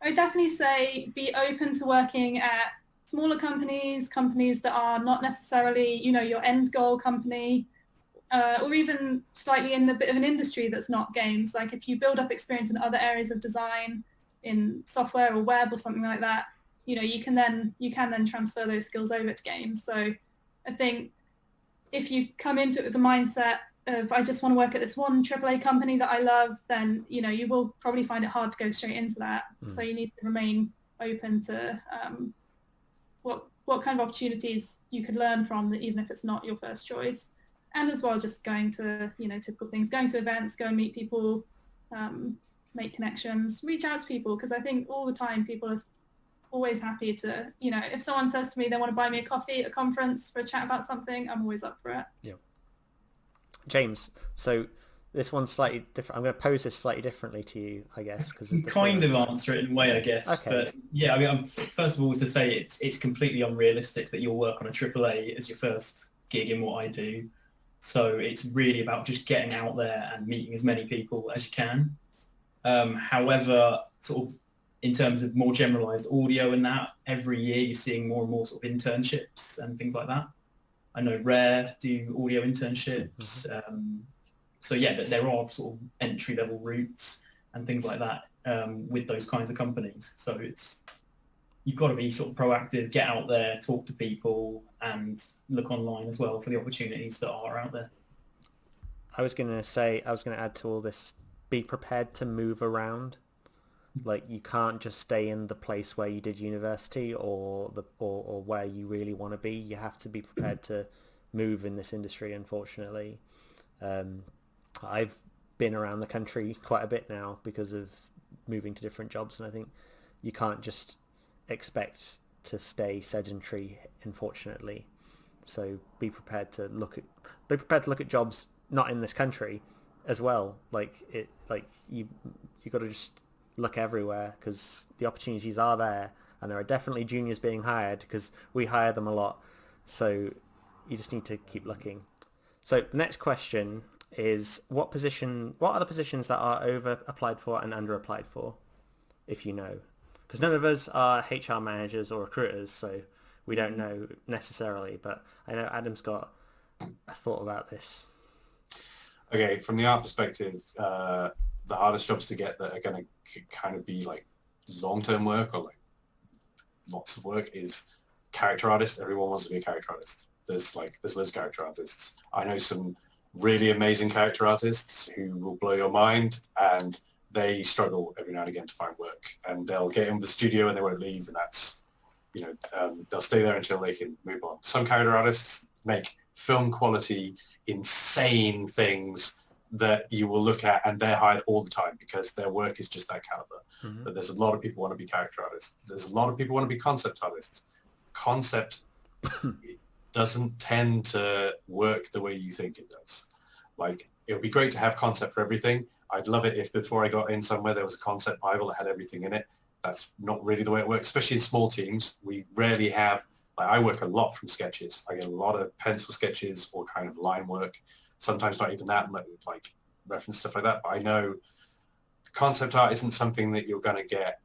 I definitely say be open to working at smaller companies that are not necessarily, your end goal company, or even slightly in a bit of an industry that's not games. Like if you build up experience in other areas of design, in software or web or something like that, you can then transfer those skills over to games. So I think if you come into it with the mindset of I just want to work at this one AAA company that I love, then you will probably find it hard to go straight into that. So you need to remain open to what kind of opportunities you could learn from, that even if it's not your first choice. And as well, just going to typical things, going to events, go and meet people, make connections, reach out to people, because I think all the time people are always happy to, if someone says to me they want to buy me a coffee at a conference for a chat about something, I'm always up for it. Yeah. James, so this one's slightly different. I'm going to pose this slightly differently to you, I guess, because you kind of answer it in a way, I guess. Okay. But yeah, I mean, first of all, to say it's completely unrealistic that you'll work on a AAA as your first gig in what I do. So it's really about just getting out there and meeting as many people as you can. However, sort of in terms of more generalized audio and that, every year you're seeing more and more sort of internships and things like that. I know Rare do audio internships. So yeah, but there are sort of entry-level routes and things like that with those kinds of companies. So you've got to be sort of proactive, get out there, talk to people, and look online as well for the opportunities that are out there. I was going to add to all this, be prepared to move around. Like you can't just stay in the place where you did university or where you really want to be. You have to be prepared to move in this industry, unfortunately. I've been around the country quite a bit now because of moving to different jobs, and I think you can't just expect to stay sedentary, unfortunately. So be prepared to look at jobs not in this country as well. You got to just look everywhere, because the opportunities are there, and there are definitely juniors being hired because we hire them a lot. So you just need to keep looking. So the next question is, what are the positions that are over applied for and under applied for, if you know? Because none of us are HR managers or recruiters, so we don't know necessarily, but I know Adam's got a thought about this. Okay, from the art perspective, the hardest jobs to get that are going to kind of be like long-term work or like lots of work is character artist. Everyone wants to be a character artist. There's loads of character artists. I know some really amazing character artists who will blow your mind, and they struggle every now and again to find work, and they'll get in the studio and they won't leave, and that's, they'll stay there until they can move on. Some character artists make film quality, insane things that you will look at, and they're hired all the time because their work is just that caliber. Mm-hmm. But there's a lot of people who want to be character artists. There's a lot of people who want to be concept artists. Concept doesn't tend to work the way you think it does. Like, it would be great to have concept for everything. I'd love it if before I got in somewhere there was a concept Bible that had everything in it. That's not really the way it works, especially in small teams. We rarely have, I work a lot from sketches. I get a lot of pencil sketches or kind of line work. Sometimes not even that, like reference stuff like that. But I know concept art isn't something that you're going to get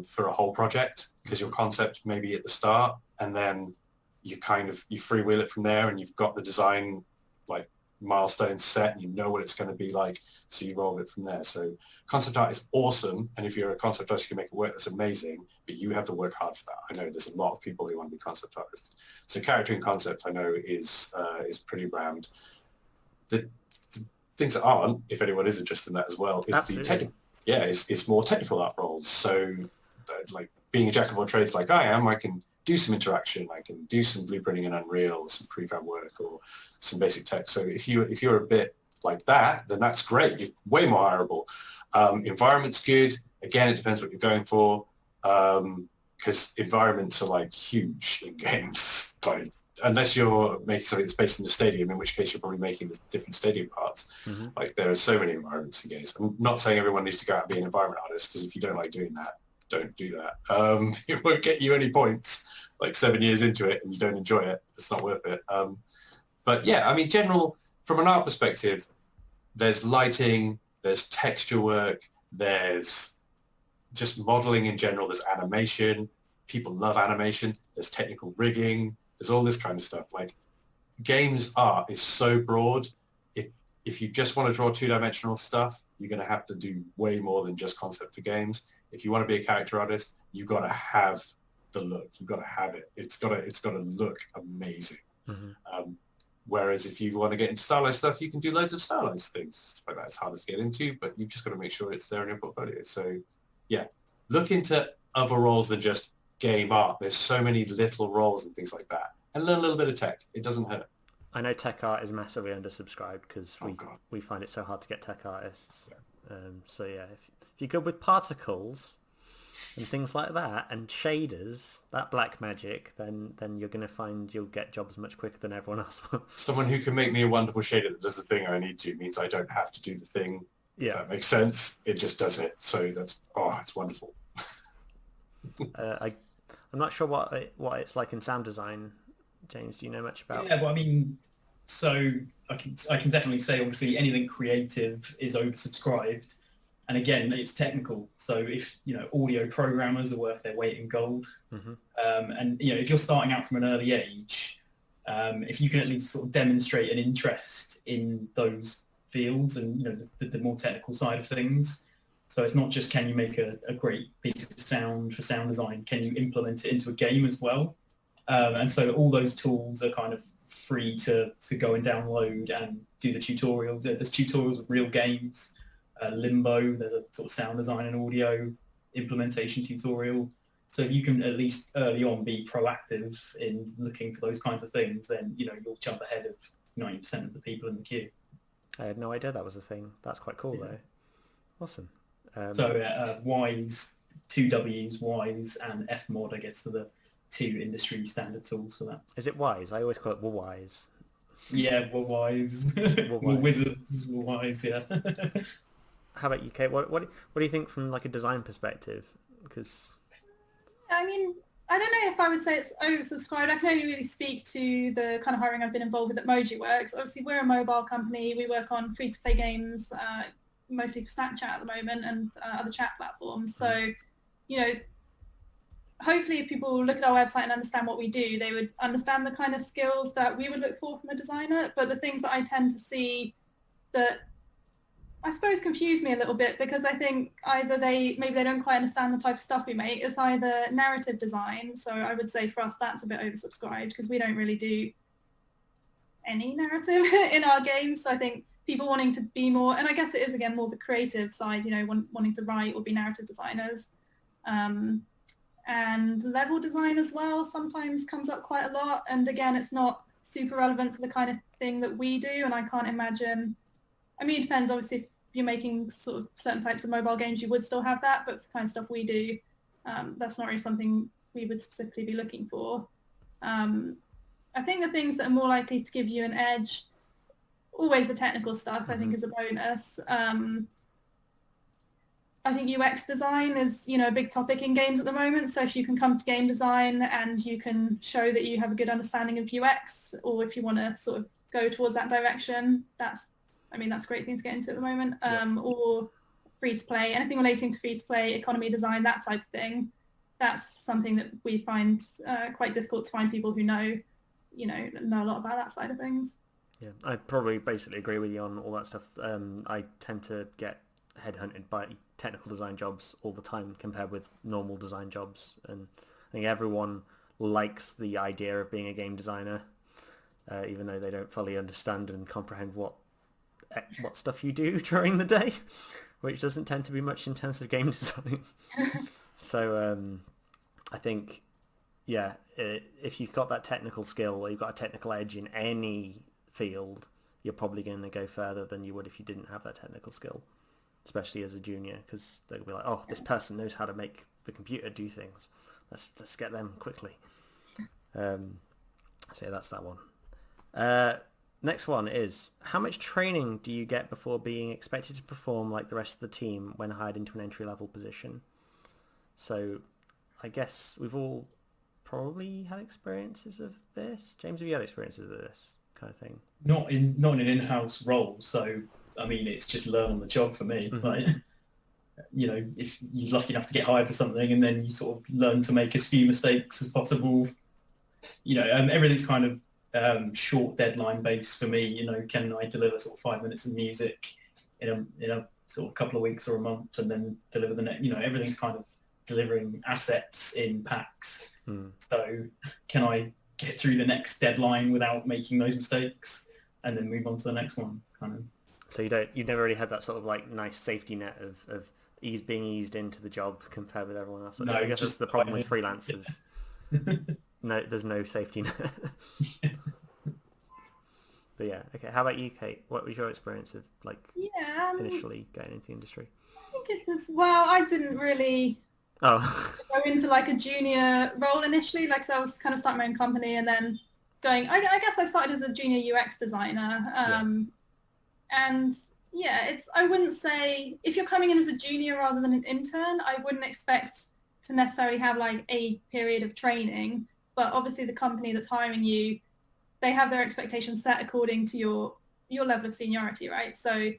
for a whole project, because your concept may be at the start, and then you freewheel it from there, and you've got the design like milestones set, and you know what it's going to be like, so you roll it from there. So concept art is awesome, and if you're a concept artist, you can make it work. That's amazing, but you have to work hard for that. I know there's a lot of people who want to be concept artists. So character and concept, I know, is pretty rammed. The things that aren't, if anyone is interested in that as well, is Absolutely. the technical. Yeah, it's more technical art roles. So like being a jack of all trades like I am, I can do some interaction, I can do some blueprinting in Unreal, some prefab work, or some basic tech. So if you're a bit like that, then that's great. You're way more hireable. Environment's good. Again, it depends what you're going for, because environments are like huge in games. Like, unless you're making something that's based in the stadium, in which case you're probably making the different stadium parts. Mm-hmm. Like, there are so many environments in games. I'm not saying everyone needs to go out and be an environment artist, because if you don't like doing that, don't do that. It won't get you any points. Like 7 years into it and you don't enjoy it, it's not worth it. But yeah, I mean, from an art perspective, there's lighting, there's texture work, there's just modeling in general, there's animation, people love animation. There's technical rigging. There's all this kind of stuff. Like, games art is so broad. If you just want to draw two-dimensional stuff, you're going to have to do way more than just concept for games. If you want to be a character artist, you've got to have the look. You've got to have it. It's got to look amazing. Whereas if you want to get into stylized stuff, you can do loads of stylized things. Stuff like that. It's harder to get into, but you've just got to make sure it's there in your portfolio. So yeah, look into other roles than just game art. There's so many little roles and things like that. And learn a little bit of tech. It doesn't hurt. I know tech art is massively undersubscribed because we find it so hard to get tech artists. Yeah. So yeah, if you're good with particles and things like that and shaders, that black magic, then you're going to find you'll get jobs much quicker than everyone else will. Someone who can make me a wonderful shader that does the thing I need to means I don't have to do the thing. Yeah. If that makes sense. It just does it. So that's, it's wonderful. I'm not sure what it's like in sound design. James, do you know much about? Yeah, well, I mean, so I can definitely say, obviously, anything creative is oversubscribed, and again, it's technical. So if audio programmers are worth their weight in gold, and if you're starting out from an early age, if you can at least sort of demonstrate an interest in those fields and the more technical side of things. So it's not just can you make a great piece of sound for sound design, can you implement it into a game as well? And so all those tools are kind of free to go and download and do the tutorials. There's tutorials of real games, Limbo, there's a sort of sound design and audio implementation tutorial. So if you can at least early on be proactive in looking for those kinds of things, then you'll jump ahead of 90% of the people in the queue. I had no idea that was a thing. That's quite cool though. Awesome. So WISE, 2 Ws, WISE and Fmod, I guess, are the 2 industry standard tools for that. Is it WISE? I always call it WISE. Yeah, we're wise. We're wizards, we're wise, yeah. How about you, Kate? What do you think from like a design perspective? Because I mean, I don't know if I would say it's oversubscribed. I can only really speak to the kind of hiring I've been involved with at MojiWorks. Obviously, we're a mobile company. We work on free-to-play games, mostly for Snapchat at the moment and other chat platforms. So, hopefully if people look at our website and understand what we do, they would understand the kind of skills that we would look for from a designer. But the things that I tend to see that I suppose confuse me a little bit, because I think either maybe they don't quite understand the type of stuff we make. It's either narrative design. So I would say for us, that's a bit oversubscribed because we don't really do any narrative in our games. So I think people wanting to be more, and I guess it is again more the creative side, wanting to write or be narrative designers. And level design as well sometimes comes up quite a lot. And again, it's not super relevant to the kind of thing that we do. And I can't imagine, it depends. Obviously, if you're making sort of certain types of mobile games, you would still have that. But for the kind of stuff we do, that's not really something we would specifically be looking for. I think the things that are more likely to give you an edge, always the technical stuff, I think is a bonus. I think UX design is, a big topic in games at the moment. So if you can come to game design and you can show that you have a good understanding of UX, or if you want to sort of go towards that direction, that's a great thing to get into at the moment. Or free to play, anything relating to free to play, economy design, that type of thing. That's something that we find quite difficult to find people who know a lot about that side of things. Yeah, I probably basically agree with you on all that stuff. I tend to get headhunted by technical design jobs all the time compared with normal design jobs, and I think everyone likes the idea of being a game designer, even though they don't fully understand and comprehend what stuff you do during the day, which doesn't tend to be much in terms of game design. So I think, if you've got that technical skill or you've got a technical edge in any field, you're probably going to go further than you would if you didn't have that technical skill, especially as a junior, because they'll be like, oh, this person knows how to make the computer do things. Let's get them quickly. So yeah, that's that one. Next one is, how much training do you get before being expected to perform like the rest of the team when hired into an entry-level position? So I guess we've all probably had experiences of this. James, have you had experiences of this kind of thing? Not in an in-house role, so it's just learn on the job for me. if you're lucky enough to get hired for something, and then you sort of learn to make as few mistakes as possible. Everything's kind of short deadline based for me. Can I deliver sort of 5 minutes of music in a sort of couple of weeks or a month, and then deliver the next? Everything's kind of delivering assets in packs. So can I get through the next deadline without making those mistakes, and then move on to the next one, kind of. So you never really had that sort of like nice safety net of being eased into the job compared with everyone else. No, I guess that's the problem with freelancers. No, there's no safety net. But yeah, okay. How about you, Kate? What was your experience of initially getting into the industry? I think it was, I didn't really go into like a junior role initially. So I was kind of starting my own company and then going, I guess I started as a junior UX designer. And I wouldn't say, if you're coming in as a junior rather than an intern, I wouldn't expect to necessarily have like a period of training. But obviously the company that's hiring you, they have their expectations set according to your level of seniority, right? So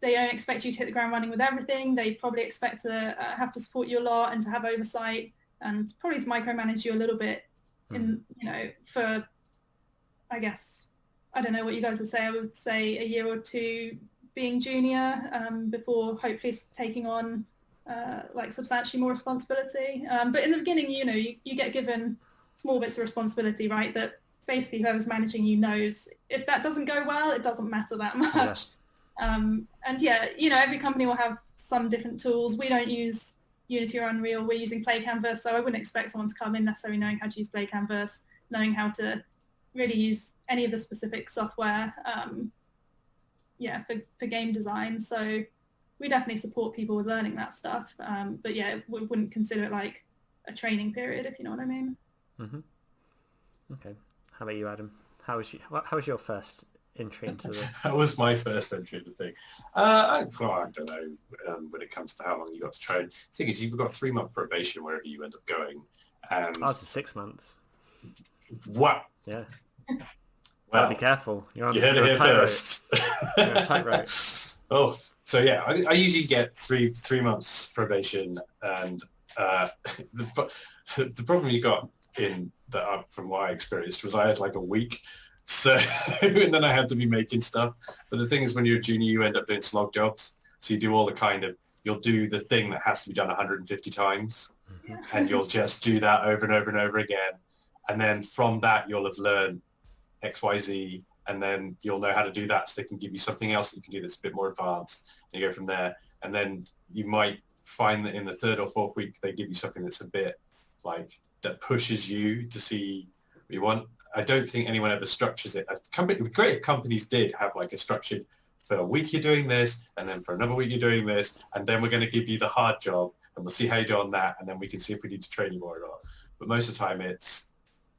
they don't expect you to hit the ground running with everything. They probably expect to have to support you a lot and to have oversight and probably to micromanage you a little bit for, I guess, I don't know what you guys would say. I would say a year or two being junior before hopefully taking on substantially more responsibility. But in the beginning, you get given small bits of responsibility, right? That basically whoever's managing you knows if that doesn't go well, it doesn't matter that much. Every company will have some different tools. We don't use Unity or Unreal. We're using Play Canvas, so I wouldn't expect someone to come in necessarily knowing how to use Play Canvas, knowing how to really use any of the specific software for game design. So we definitely support people with learning that stuff. But we wouldn't consider it like a training period, if you know what I mean. Mm-hmm. Okay. How about you, Adam? How was your first entry into the... That was my first entry into the thing. I don't know when it comes to how long you got to train. The thing is, you've got 3-month probation wherever you end up going. And it's 6 months. Wow. Yeah. Well, be careful. You're on you heard it here first. You're on tightrope. Oh, so yeah, I usually get three months probation, and the problem you got in that, from what I experienced, was I had like a week. So and then I had to be making stuff. But the thing is, when you're a junior, you end up doing slog jobs. So you do all the you'll do the thing that has to be done 150 times, and you'll just do that over and over and over again. And then from that, you'll have learned X, Y, Z, and then you'll know how to do that. So they can give you something else that you can do that's a bit more advanced, and you go from there. And then you might find that in the 3rd or 4th week, they give you something that's a bit that pushes you to see what you want. I don't think anyone ever structures it. It would be great if companies did have like a structured, for a week you're doing this, and then for another week you're doing this, and then we're going to give you the hard job, and we'll see how you do on that, and then we can see if we need to train you more or not. But most of the time it's,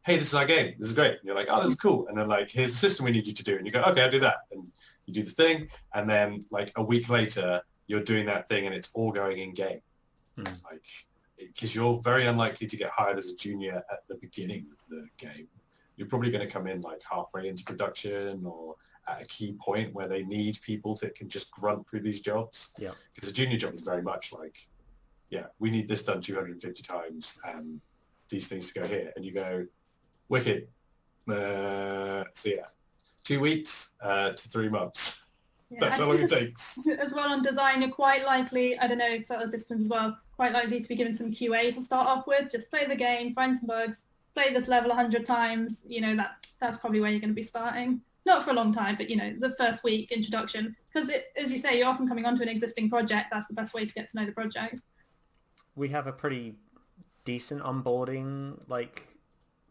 hey, this is our game. This is great. And you're like, oh, this is cool. And then here's the system we need you to do. And you go, okay, I'll do that. And you do the thing. And then a week later, you're doing that thing and it's all going in game. Because you're very unlikely to get hired as a junior at the beginning of the game. You're probably going to come in halfway into production or at a key point where they need people that can just grunt through these jobs. Yeah. Because a junior job is very much we need this done 250 times and these things to go here. And you go, wicked. So 2 weeks to 3 months. That's how long it takes. As well on design, you're quite likely, I don't know, for other disciplines as well, quite likely to be given some QA to start off with. Just play the game, find some bugs, play this level 100 times. That's probably where you're going to be starting. Not for a long time, but the first week introduction. Because as you say, you're often coming onto an existing project. That's the best way to get to know the project. We have a pretty decent onboarding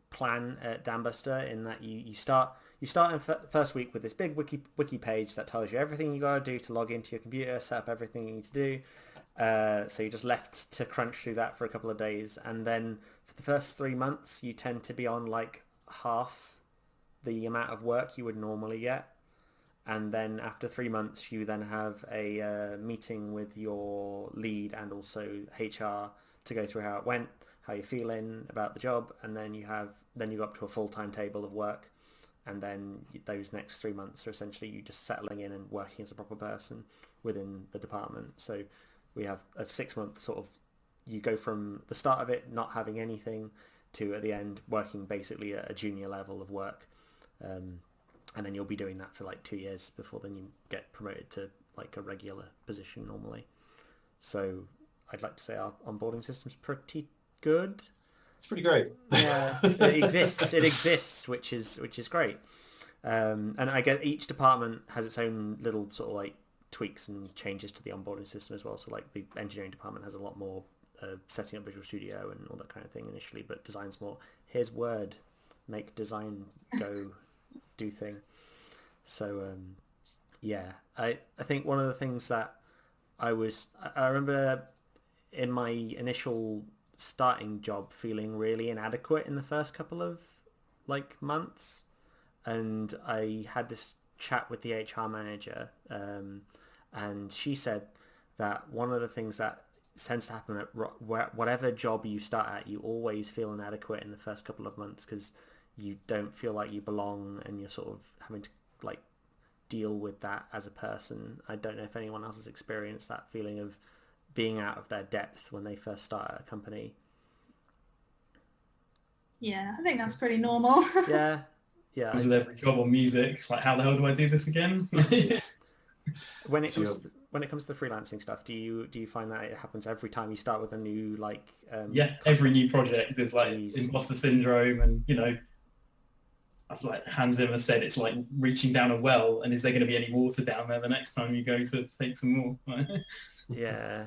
plan at Dambuster in that you start in first week with this big wiki page that tells you everything you got to do to log into your computer, set up everything you need to do. So you're just left to crunch through that for a couple of days, and then for the first 3 months you tend to be on half the amount of work you would normally get, and then after 3 months you then have a meeting with your lead and also HR to go through how it went, how you're feeling about the job, and then you go up to a full-time table of work, and then those next 3 months are essentially you just settling in and working as a proper person within the department. So we have a 6-month sort of, you go from the start of it not having anything to at the end working basically at a junior level of work, and then you'll be doing that for like 2 years before then you get promoted to like a regular position normally. So I'd like to say our onboarding system's pretty good. It's pretty great. Yeah, it exists, which is great. And I guess each department has its own little sort of like tweaks and changes to the onboarding system as well. So like the engineering department has a lot more setting up Visual Studio and all that kind of thing initially, but design's more, here's Word, make design go do thing. So yeah, I think one of the things that I remember in my initial starting job feeling really inadequate in the first couple of like months, and I had this chat with the HR manager, and she said that one of the things that tends to happen at whatever job you start at, you always feel inadequate in the first couple of months because you don't feel like you belong, and you're sort of having to like deal with that as a person. I don't know if anyone else has experienced that feeling of being out of their depth when they first start at a company. Yeah, I think that's pretty normal. Yeah. With every job or music, like how the hell do I do this again? When it comes to the freelancing stuff, do you find that it happens every time you start with a new like? Every new project there's like imposter syndrome, and I've like Hans Zimmer said, it's like reaching down a well, and is there going to be any water down there the next time you go to take some more? Yeah,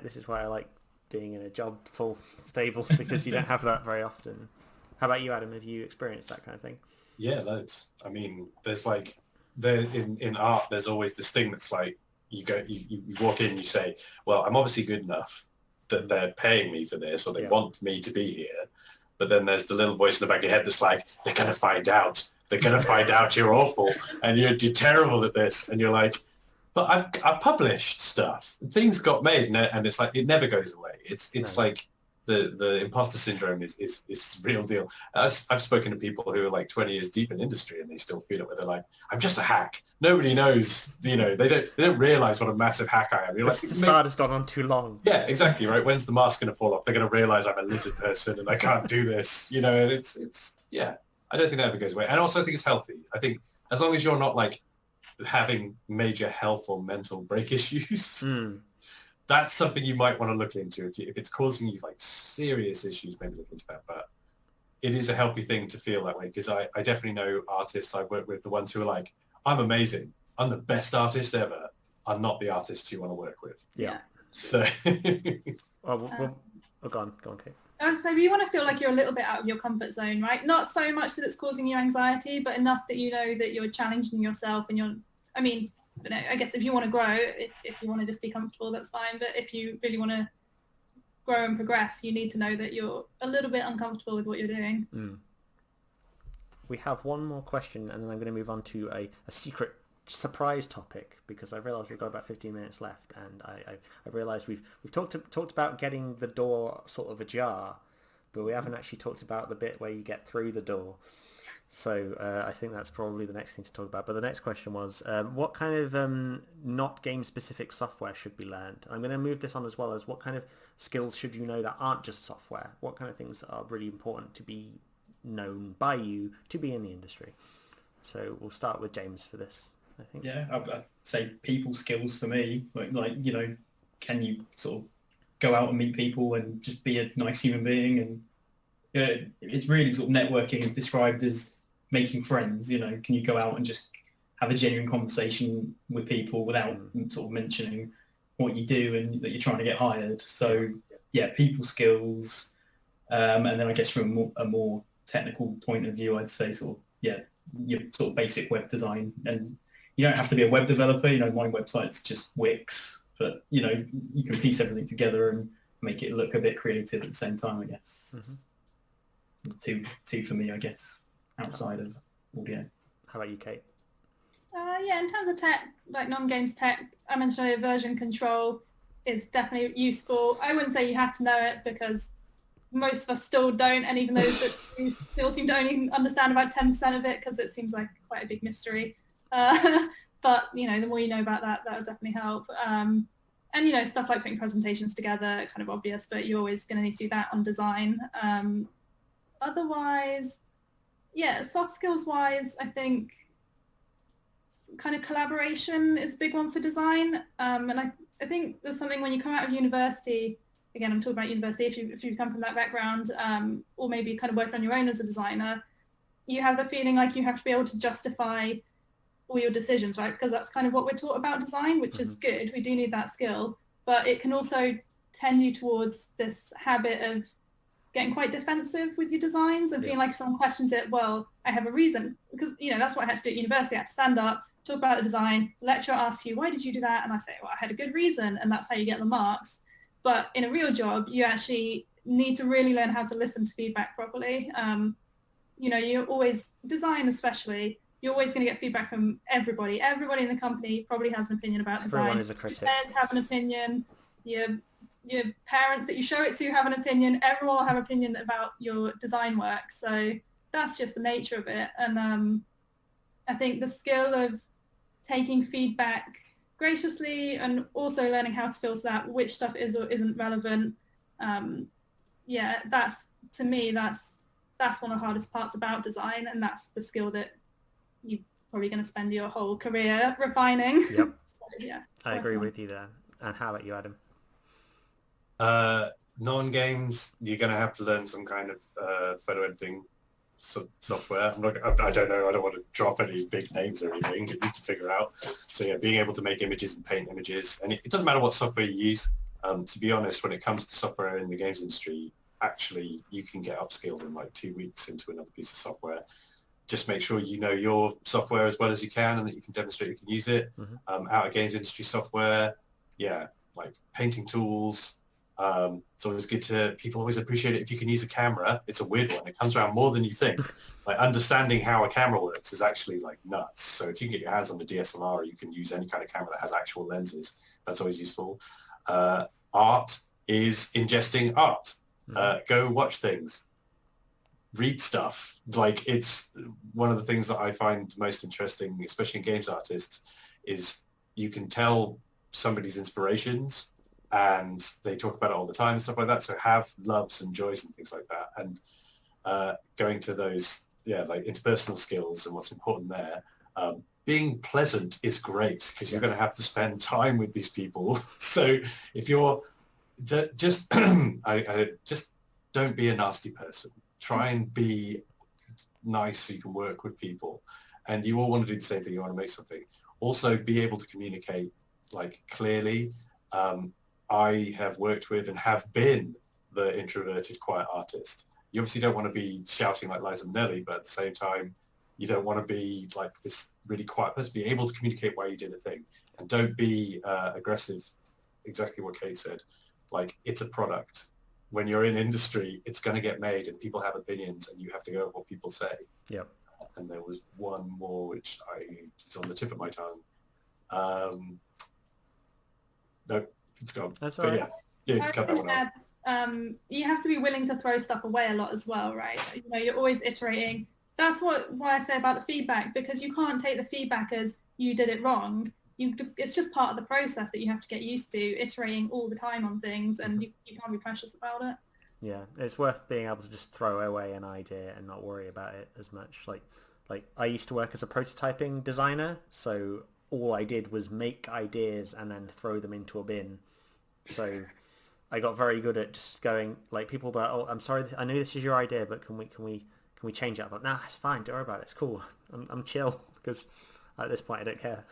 this is why I like being in a job full stable, because you don't have that very often. How about you, Adam? Have you experienced that kind of thing? Yeah, loads. I mean, there's like in art, there's always this thing that's like you walk in, you say, well, I'm obviously good enough that they're paying me for this, or they want me to be here. But then there's the little voice in the back of your head that's like, they're going to find out. They're going to find out you're awful and you're terrible at this. And you're like, but I've published stuff. Things got made, and it's like, it never goes away. It's like the imposter syndrome is real deal. I've spoken to people who are like 20 years deep in industry and they still feel it, where they're like, I'm just a hack. Nobody knows, they don't realize what a massive hack I am. You're like, the facade has gone on too long. Yeah, exactly, right? When's the mask going to fall off? They're going to realize I'm a lizard person and I can't do this, and it's yeah, I don't think that ever goes away. And also I think it's healthy. I think as long as you're not like having major health or mental break issues, that's something you might want to look into. If it's causing you like serious issues, maybe look into that. But it is a healthy thing to feel that way, because I definitely know artists I've worked with, the ones who are like, I'm amazing, I'm the best artist ever, are not the artists you want to work with. Yeah. So go on, Kate. So you want to feel like you're a little bit out of your comfort zone, right? Not so much that it's causing you anxiety, but enough that you know that you're challenging yourself, and I guess if you want to grow, if you want to just be comfortable, that's fine. But if you really want to grow and progress, you need to know that you're a little bit uncomfortable with what you're doing. We have one more question, and then I'm going to move on to a secret surprise topic, because I realised we've got about 15 minutes left, and I realised we've talked about getting the door sort of ajar, but we haven't actually talked about the bit where you get through the door. So I think that's probably the next thing to talk about. But the next question was, what kind of not game-specific software should be learned? I'm going to move this on as well as what kind of skills should you know that aren't just software? What kind of things are really important to be known by you to be in the industry? So we'll start with James for this, I think. Yeah, I'd say people skills for me. Like can you sort of go out and meet people and just be a nice human being? And it's really sort of networking is described as making friends. Can you go out and just have a genuine conversation with people without sort of mentioning what you do and that you're trying to get hired? So yeah, people skills. And then I guess from a more technical point of view, I'd say sort of, your sort of basic web design. And you don't have to be a web developer. My website's just Wix, but you can piece everything together and make it look a bit creative at the same time, I guess. Two for me, I guess, outside of audio. How about you, Kate? In terms of tech, like non-games tech, I mentioned earlier, version control is definitely useful. I wouldn't say you have to know it, because most of us still don't, and even those that still seem to only understand about 10% of it, because it seems like quite a big mystery. But the more you know about that, that would definitely help. And, you know, stuff like putting presentations together, kind of obvious, but you're always going to need to do that on design. Otherwise, yeah, soft skills wise, I think kind of collaboration is a big one for design. And I think there's something when you come out of university, again, I'm talking about university, if you come from that background, or maybe kind of work on your own as a designer, you have the feeling like you have to be able to justify all your decisions, right? Because that's kind of what we're taught about design, which is good. We do need that skill, but it can also tend you towards this habit of getting quite defensive with your designs and feeling like if someone questions it, well, I have a reason. Because, you know, that's what I had to do at university. I had to stand up, talk about the design, lecturer asks you, why did you do that? And I say, well, I had a good reason, and that's how you get the marks. But in a real job, you actually need to really learn how to listen to feedback properly. You know, you always, design especially, you're always going to get feedback from everybody. Everybody in the company probably has an opinion about design. Everyone is a critic. Your parents have an opinion. Your parents that you show it to have an opinion. Everyone will have an opinion about your design work. So that's just the nature of it. And I think the skill of taking feedback graciously and also learning how to filter that, which stuff is or isn't relevant. Yeah, that's, to me, that's one of the hardest parts about design, and that's the skill that you're probably going to spend your whole career refining. Yep. So, yeah. I agree with you there. And how about you, Adam? Non-games, you're going to have to learn some kind of photo editing software. I don't know. I don't want to drop any big names or anything, but you can figure out. So yeah, being able to make images and paint images, and it doesn't matter what software you use. To be honest, when it comes to software in the games industry, actually you can get upskilled in like 2 weeks into another piece of software. Just make sure you know your software as well as you can and that you can demonstrate you can use it. Out of games industry software, yeah, like painting tools. It's always good to, people always appreciate it if you can use a camera. It's a weird one. It comes around more than you think. Like understanding how a camera works is actually like nuts. So if you can get your hands on the DSLR, you can use any kind of camera that has actual lenses. That's always useful. Art is ingesting art. Go watch things. Read stuff. Like it's one of the things that I find most interesting, especially in games artists, is you can tell somebody's inspirations and they talk about it all the time and stuff like that. So have loves and joys and things like that. And going to those, yeah, like interpersonal skills and what's important there. Being pleasant is great because you're going to have to spend time with these people. So if you're just, I just don't be a nasty person. Try and be nice so you can work with people. And you all want to do the same thing. You want to make something. Also be able to communicate like clearly. I have worked with and have been the introverted quiet artist. You obviously don't want to be shouting like Liza Minnelli, but at the same time, you don't want to be like this really quiet person. Be able to communicate why you did a thing. And don't be aggressive, exactly what Kate said. Like, it's a product. When you're in industry, it's going to get made and people have opinions and you have to go with what people say. Yep. And there was one more which it's on the tip of my tongue. No, it's gone. That's all right. Yeah, cut that one out. You have to be willing to throw stuff away a lot as well, right? You know, you're always iterating. That's why I say about the feedback, because you can't take the feedback as you did it wrong. It's just part of the process that you have to get used to, iterating all the time on things, and you can't be precious about it. Yeah, it's worth being able to just throw away an idea and not worry about it as much. Like I used to work as a prototyping designer, so all I did was make ideas and then throw them into a bin. So I got very good at just going, like, people were, oh, I'm sorry, I know this is your idea, but can we change it? I'm like, nah, it's fine, don't worry about it, it's cool. I'm chill, because at this point I don't care.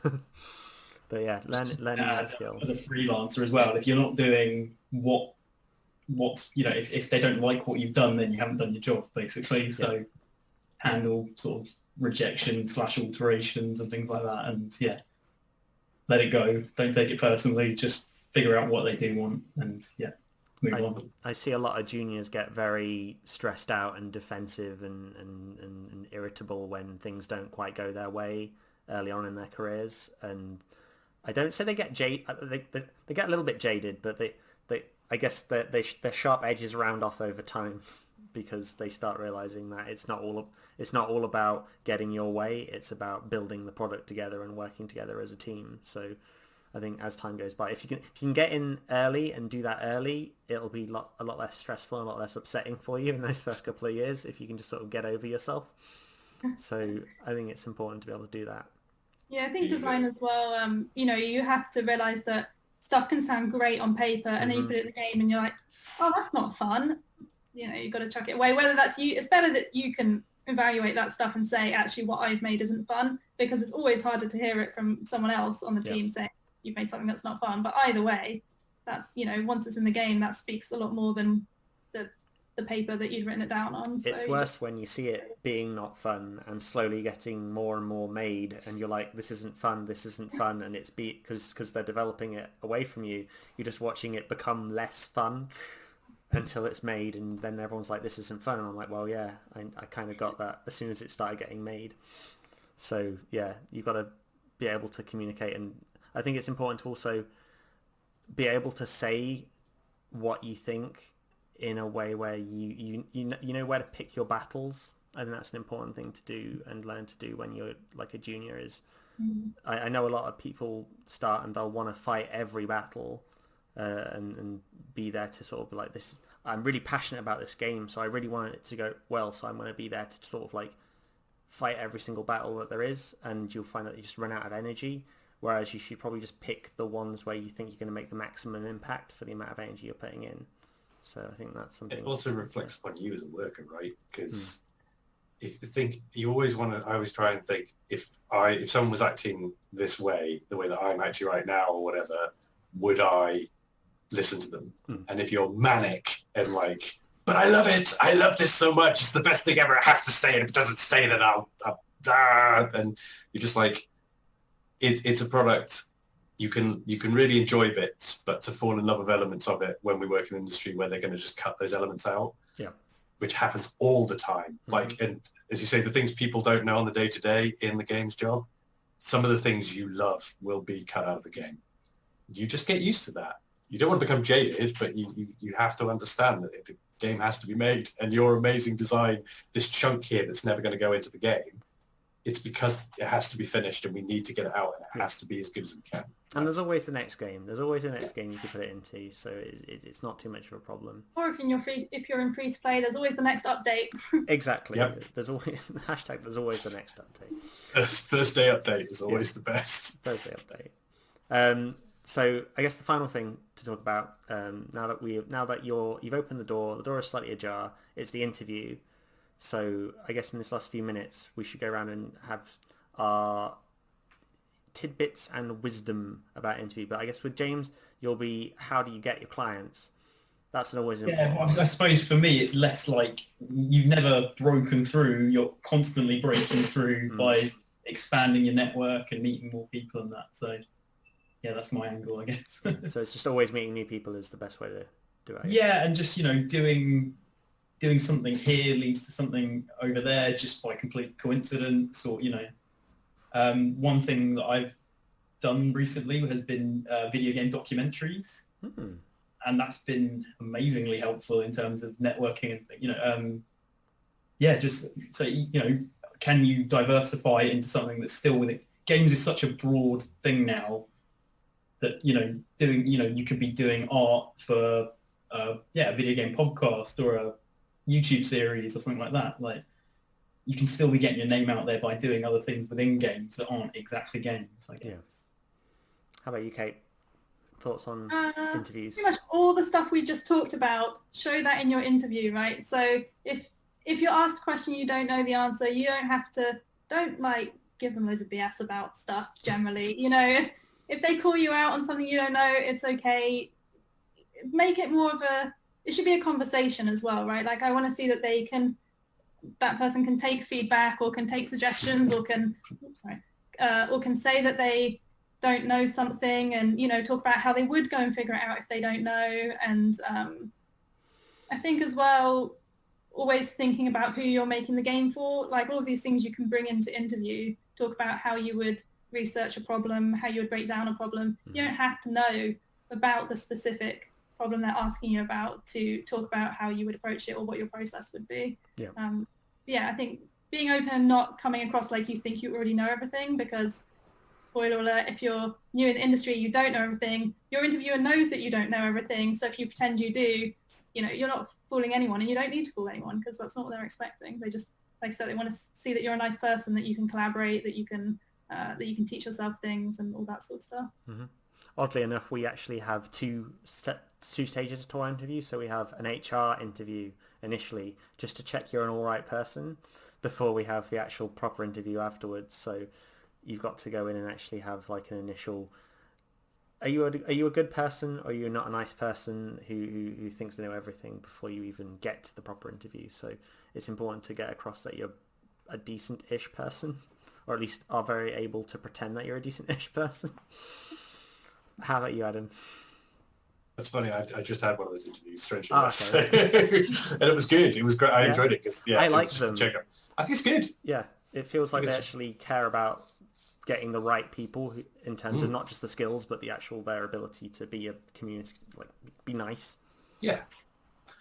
But yeah, learning that skill. As a freelancer as well, if you're not doing what's, you know, if they don't like what you've done, then you haven't done your job, basically. So handle sort of rejection / alterations and things like that, and yeah, let it go. Don't take it personally. Just figure out what they do want, and move on. I see a lot of juniors get very stressed out and defensive and irritable when things don't quite go their way early on in their careers. And I don't say they get they get a little bit jaded, but they I guess their sharp edges round off over time, because they start realizing that it's not all about getting your way. It's about building the product together and working together as a team. So I think as time goes by, if you can get in early and do that early, it'll be a lot less stressful and a lot less upsetting for you in those first couple of years if you can just sort of get over yourself. So I think it's important to be able to do that. Yeah, I think design as well, you have to realize that stuff can sound great on paper and then you put it in the game and you're like, oh, that's not fun. You've got to chuck it away. Whether that's you, it's better that you can evaluate that stuff and say, actually, what I've made isn't fun, because it's always harder to hear it from someone else on the team saying you've made something that's not fun. But either way, that's, once it's in the game, that speaks a lot more than the paper that you've written it down on. It's worse when you see it being not fun and slowly getting more and more made, and you're like, this isn't fun, and it's because they're developing it away from you. You're just watching it become less fun until it's made, and then everyone's like, this isn't fun, and I'm like, well, yeah, I kind of got that as soon as it started getting made. So yeah, you've got to be able to communicate, and I think it's important to also be able to say what you think in a way where you know where to pick your battles. I think that's an important thing to do and learn to do when you're like a junior. Is I know a lot of people start and they'll want to fight every battle and be there to sort of be like, this, I'm really passionate about this game, so I really want it to go well, so I'm going to be there to sort of like fight every single battle that there is, and you'll find that you just run out of energy, whereas you should probably just pick the ones where you think you're going to make the maximum impact for the amount of energy you're putting in. So I think that's something. It also reflects upon you as a worker, right? Because if you think, you always want to, I always try and think, if someone was acting this way, the way that I'm acting right now or whatever, would I listen to them? And if you're manic and like, but I love it, I love this so much, it's the best thing ever, it has to stay, and if it doesn't stay, then I'll and you're just like, it's a product. You can really enjoy bits, but to fall in love with elements of it when we work in an industry where they're going to just cut those elements out, which happens all the time. Like, and as you say, the things people don't know on the day-to-day in the games job, some of the things you love will be cut out of the game. You just get used to that. You don't want to become jaded, but you have to understand that the game has to be made, and your amazing design, this chunk here that's never going to go into the game, it's because it has to be finished and we need to get it out, and it has to be as good as we can. And there's always the next game. There's always the next game you can put it into, so it's not too much of a problem. Or if you're in free to play, there's always the next update. Exactly. There's always there's always the next update. Thursday update is always the best. Thursday update. So I guess the final thing to talk about, now that you've opened the door is slightly ajar. It's the interview. So I guess in this last few minutes, we should go around and have our tidbits and wisdom about interview. But I guess with James, you'll be, how do you get your clients? That's always important. Yeah, I suppose for me, it's less like you've never broken through. You're constantly breaking through by expanding your network and meeting more people and that. So yeah, that's my angle, I guess. So it's just always meeting new people is the best way to do it. Yeah, and just, doing something here leads to something over there just by complete coincidence, or one thing that I've done recently has been video game documentaries, and that's been amazingly helpful in terms of networking and just so can you diversify into something that's still within games is such a broad thing now that you could be doing art for a video game podcast or a YouTube series or something like that. Like, you can still be getting your name out there by doing other things within games that aren't exactly games, I guess. Yeah. How about you, Kate? Thoughts on interviews? Pretty much all the stuff we just talked about, show that in your interview, right? So if you're asked a question you don't know the answer, you don't give them loads of BS about stuff generally. If they call you out on something you don't know, it's okay. Make it more of it should be a conversation as well, right? Like, I want to see that that person can take feedback or can take suggestions or can say that they don't know something and, talk about how they would go and figure it out if they don't know. And I think as well, always thinking about who you're making the game for, like all of these things you can bring into interview, talk about how you would research a problem, how you would break down a problem. You don't have to know about the specific problem they're asking you about to talk about how you would approach it or what your process would be. I think being open and not coming across like you think you already know everything, because spoiler alert, if you're new in the industry, you don't know everything, your interviewer knows that you don't know everything. So if you pretend you do, you're not fooling anyone, and you don't need to fool anyone because that's not what they're expecting. They just, like I said, they want to see that you're a nice person, that you can collaborate, that you can teach yourself things and all that sort of stuff. Mm-hmm. Oddly enough, we actually have two stages to our interview. So we have an HR interview initially just to check you're an all right person before we have the actual proper interview afterwards. So you've got to go in and actually have like an initial, are you a good person, or are you not a nice person who thinks they know everything before you even get to the proper interview. So it's important to get across that you're a decent-ish person, or at least are very able to pretend that you're a decent-ish person. How about you, Adam? That's funny. I just had one of those interviews, strangely Oh, enough. okay. And it was good. It was great. I enjoyed it because I it like was just them. a check-up. I think it's good. Yeah, it feels like they actually care about getting the right people in terms of not just the skills, but the actual their ability to be a community, like be nice. Yeah.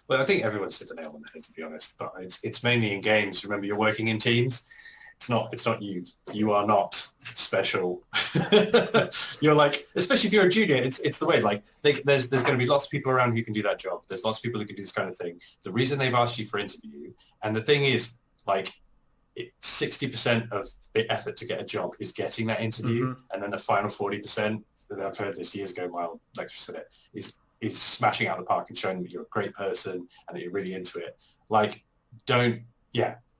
Well, I think everyone's hit the nail on the head, to be honest. But it's mainly in games. Remember, you're working in teams. It's not you. You are not special. You're like, especially if you're a junior, it's the way. Like, there's going to be lots of people around who can do that job. There's lots of people who can do this kind of thing. The reason they've asked you for interview, and the thing is, like, 60% of the effort to get a job is getting that interview, and then the final 40%. And I've heard this years ago. My old lecturer said it is smashing out the park and showing that you're a great person and that you're really into it. Like, don't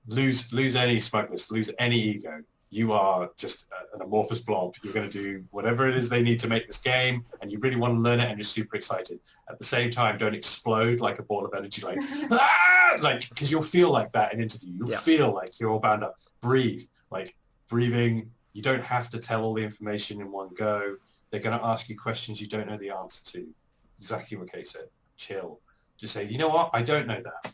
lose any smugness, lose any ego. You are just an amorphous blob. You're going to do whatever it is they need to make this game, and you really want to learn it, and you're super excited. At the same time, don't explode like a ball of energy, like, like, because you'll feel like that in interview. You'll feel like you're all bound up. Breathe, like breathing. You don't have to tell all the information in one go. They're going to ask you questions you don't know the answer to. Exactly what Kay said. Chill. Just say, you know what? I don't know that.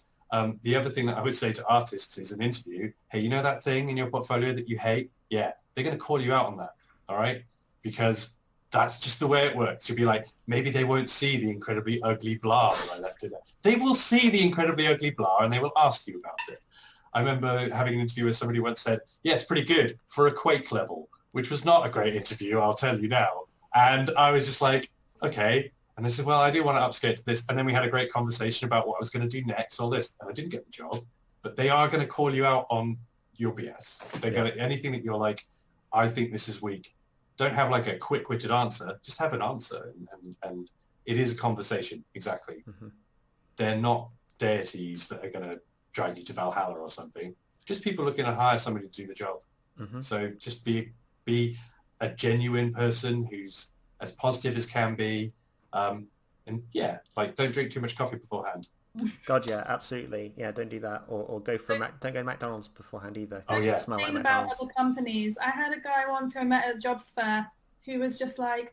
The other thing that I would say to artists is an interview, hey, you know that thing in your portfolio that you hate? Yeah, they're going to call you out on that, all right? Because that's just the way it works. You'll be like, maybe they won't see the incredibly ugly blah that I left in there. They will see the incredibly ugly blah, and they will ask you about it. I remember having an interview where somebody once said, yes, pretty good for a Quake level, which was not a great interview, I'll tell you now. And I was just like, okay. And they said, well, I do want to upskate to this. And then we had a great conversation about what I was going to do next, all this. And I didn't get the job. But they are going to call you out on your BS. They're going to, anything that you're like, I think this is weak. Don't have like a quick-witted answer. Just have an answer. And it is a conversation, exactly. They're not deities that are going to drag you to Valhalla or something. Just people looking to hire somebody to do the job. So just be a genuine person who's as positive as can be. And yeah, like don't drink too much coffee beforehand. God, yeah, absolutely. Yeah, don't do that, or go for don't go to McDonald's beforehand either. Oh yeah. Smell like Thing about McDonald's. other companies. I had a guy once who I met at a jobs fair who was just like,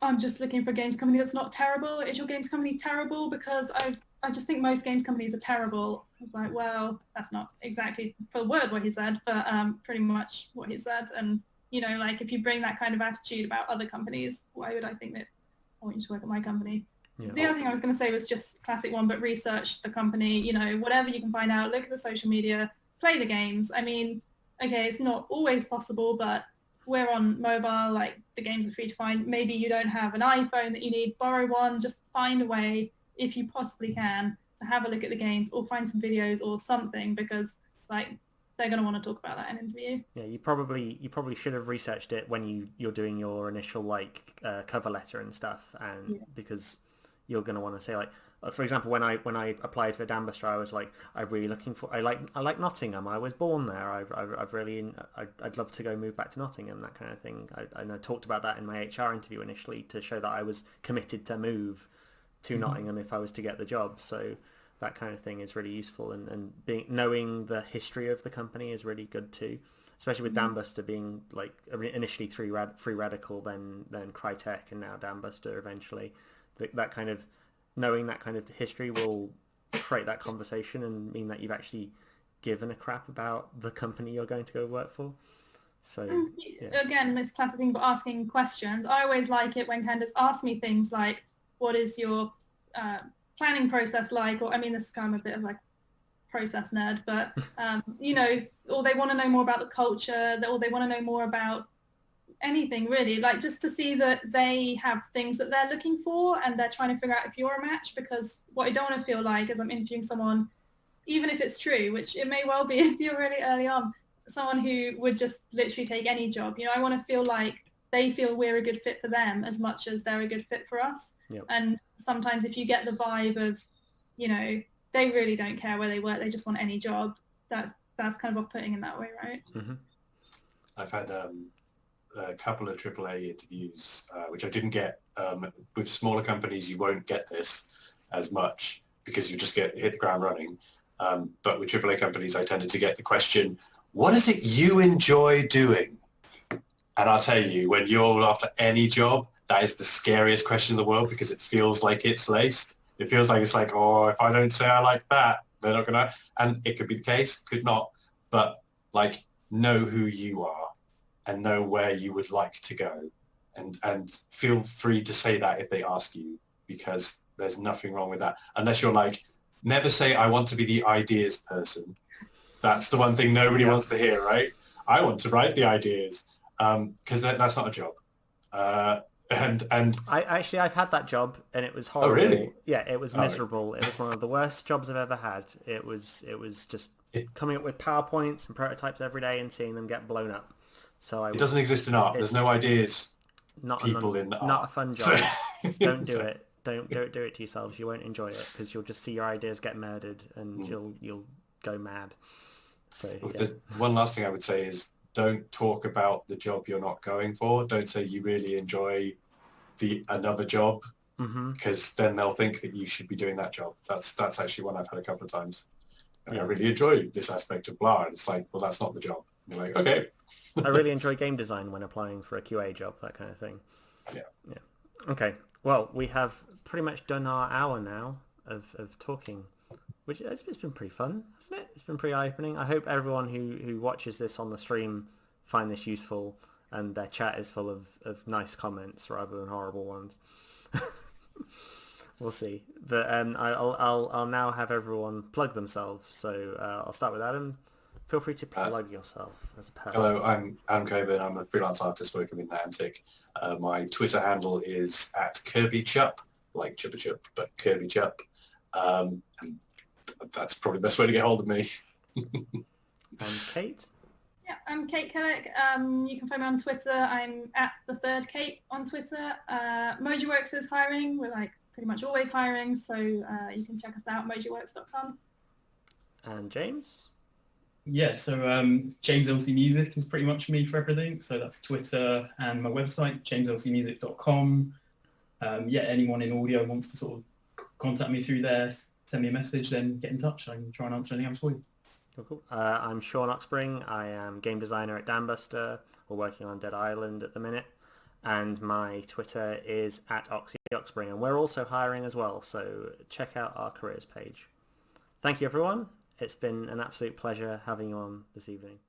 I'm just looking for a games company that's not terrible. Is your games company terrible? Because I just think most games companies are terrible. I was like, well, that's not exactly for word what he said, but pretty much what he said. And like if you bring that kind of attitude about other companies, why would I think that I want you to work at my company? Yeah. The other thing I was going to say was just classic one, but research the company, whatever you can find out, look at the social media, play the games. I mean, okay, it's not always possible, but we're on mobile, like the games are free to find. Maybe you don't have an iPhone that you need, borrow one, just find a way, if you possibly can, to have a look at the games or find some videos or something, because like they're going to want to talk about that in an interview. Yeah, you probably should have researched it when you're doing your initial cover letter and stuff, and because you're going to want to say like, for example, when I applied for Dambuster, I was like, I'm really looking for, I like Nottingham. I was born there. I'd love to go move back to Nottingham, that kind of thing. And I talked about that in my HR interview initially to show that I was committed to move to Nottingham if I was to get the job. So that kind of thing is really useful, and knowing the history of the company is really good too, especially with Dambuster being like initially Free Radical, then Crytek, and now Dambuster eventually. That kind of knowing that kind of history will create that conversation and mean that you've actually given a crap about the company you're going to go work for. So again, this classic thing about asking questions. I always like it when candidates ask me things like, what is your planning process like? Or I mean, this is kind of a bit of like process nerd, but or they want to know more about the culture, or they want to know more about anything really, like just to see that they have things that they're looking for and they're trying to figure out if you're a match, because what I don't want to feel like is I'm interviewing someone, even if it's true, which it may well be if you're really early on, someone who would just literally take any job. I want to feel like they feel we're a good fit for them as much as they're a good fit for us. Yep. And sometimes if you get the vibe of, they really don't care where they work, they just want any job, that's kind of off-putting in that way, right? Mm-hmm. I've had a couple of AAA interviews, which I didn't get. With smaller companies, you won't get this as much because you just hit the ground running. But with AAA companies, I tended to get the question, what is it you enjoy doing? And I'll tell you, when you're after any job, that is the scariest question in the world, because it feels like it's laced. It feels like it's like, oh, if I don't say I like that, they're not going to. And it could be the case, could not. But like, know who you are and know where you would like to go. And feel free to say that if they ask you, because there's nothing wrong with that. Unless you're like, never say, I want to be the ideas person. That's the one thing nobody wants to hear, right? I want to write the ideas, because that's not a job. And I've had that job and it was horrible. Oh, really? Yeah, it was miserable. It was one of the worst jobs I've ever had. It was just coming up with PowerPoints and prototypes every day and seeing them get blown up. So it doesn't exist in art. There's no ideas. Not people in art. Not a fun job. Don't do it. Don't do it to yourselves. You won't enjoy it because you'll just see your ideas get murdered and you'll go mad. So The one last thing I would say is, don't talk about the job you're not going for. Don't say you really enjoy another job, because then they'll think that you should be doing that job. That's actually one I've had a couple of times. I really enjoy this aspect of blah. And it's like, well, that's not the job. And you're like, okay. I really enjoy game design when applying for a QA job, that kind of thing. Yeah. Okay. Well, we have pretty much done our hour now of talking, which it's been pretty fun, hasn't it? It's been pretty eye-opening. I hope everyone who watches this on the stream find this useful and their chat is full of nice comments rather than horrible ones. We'll see. But I'll now have everyone plug themselves. So I'll start with Adam. Feel free to plug yourself as a person. Hello, I'm Adam Coburn. I'm a freelance artist working in Niantic. My Twitter handle is @KirbyChup, like Chuppa Chup, but Kirby Chup. And that's probably the best way to get hold of me. And Kate? Yeah, I'm Kate Kellick. You can find me on Twitter. I'm @the3rd_Kate on Twitter. Mojiworks is hiring. We're like pretty much always hiring, so you can check us out, mojiworks.com. And James? Yeah, so James LC Music is pretty much me for everything. So that's Twitter and my website, jameslcmusic.com. Anyone in audio wants to sort of contact me through there, send me a message, then get in touch. I can try and answer anything else for you. Cool. I'm Shaun Oxbring. I am game designer at Dambuster. We're working on Dead Island at the minute. And my Twitter is @OxyOxbring. And we're also hiring as well, so check out our careers page. Thank you, everyone. It's been an absolute pleasure having you on this evening.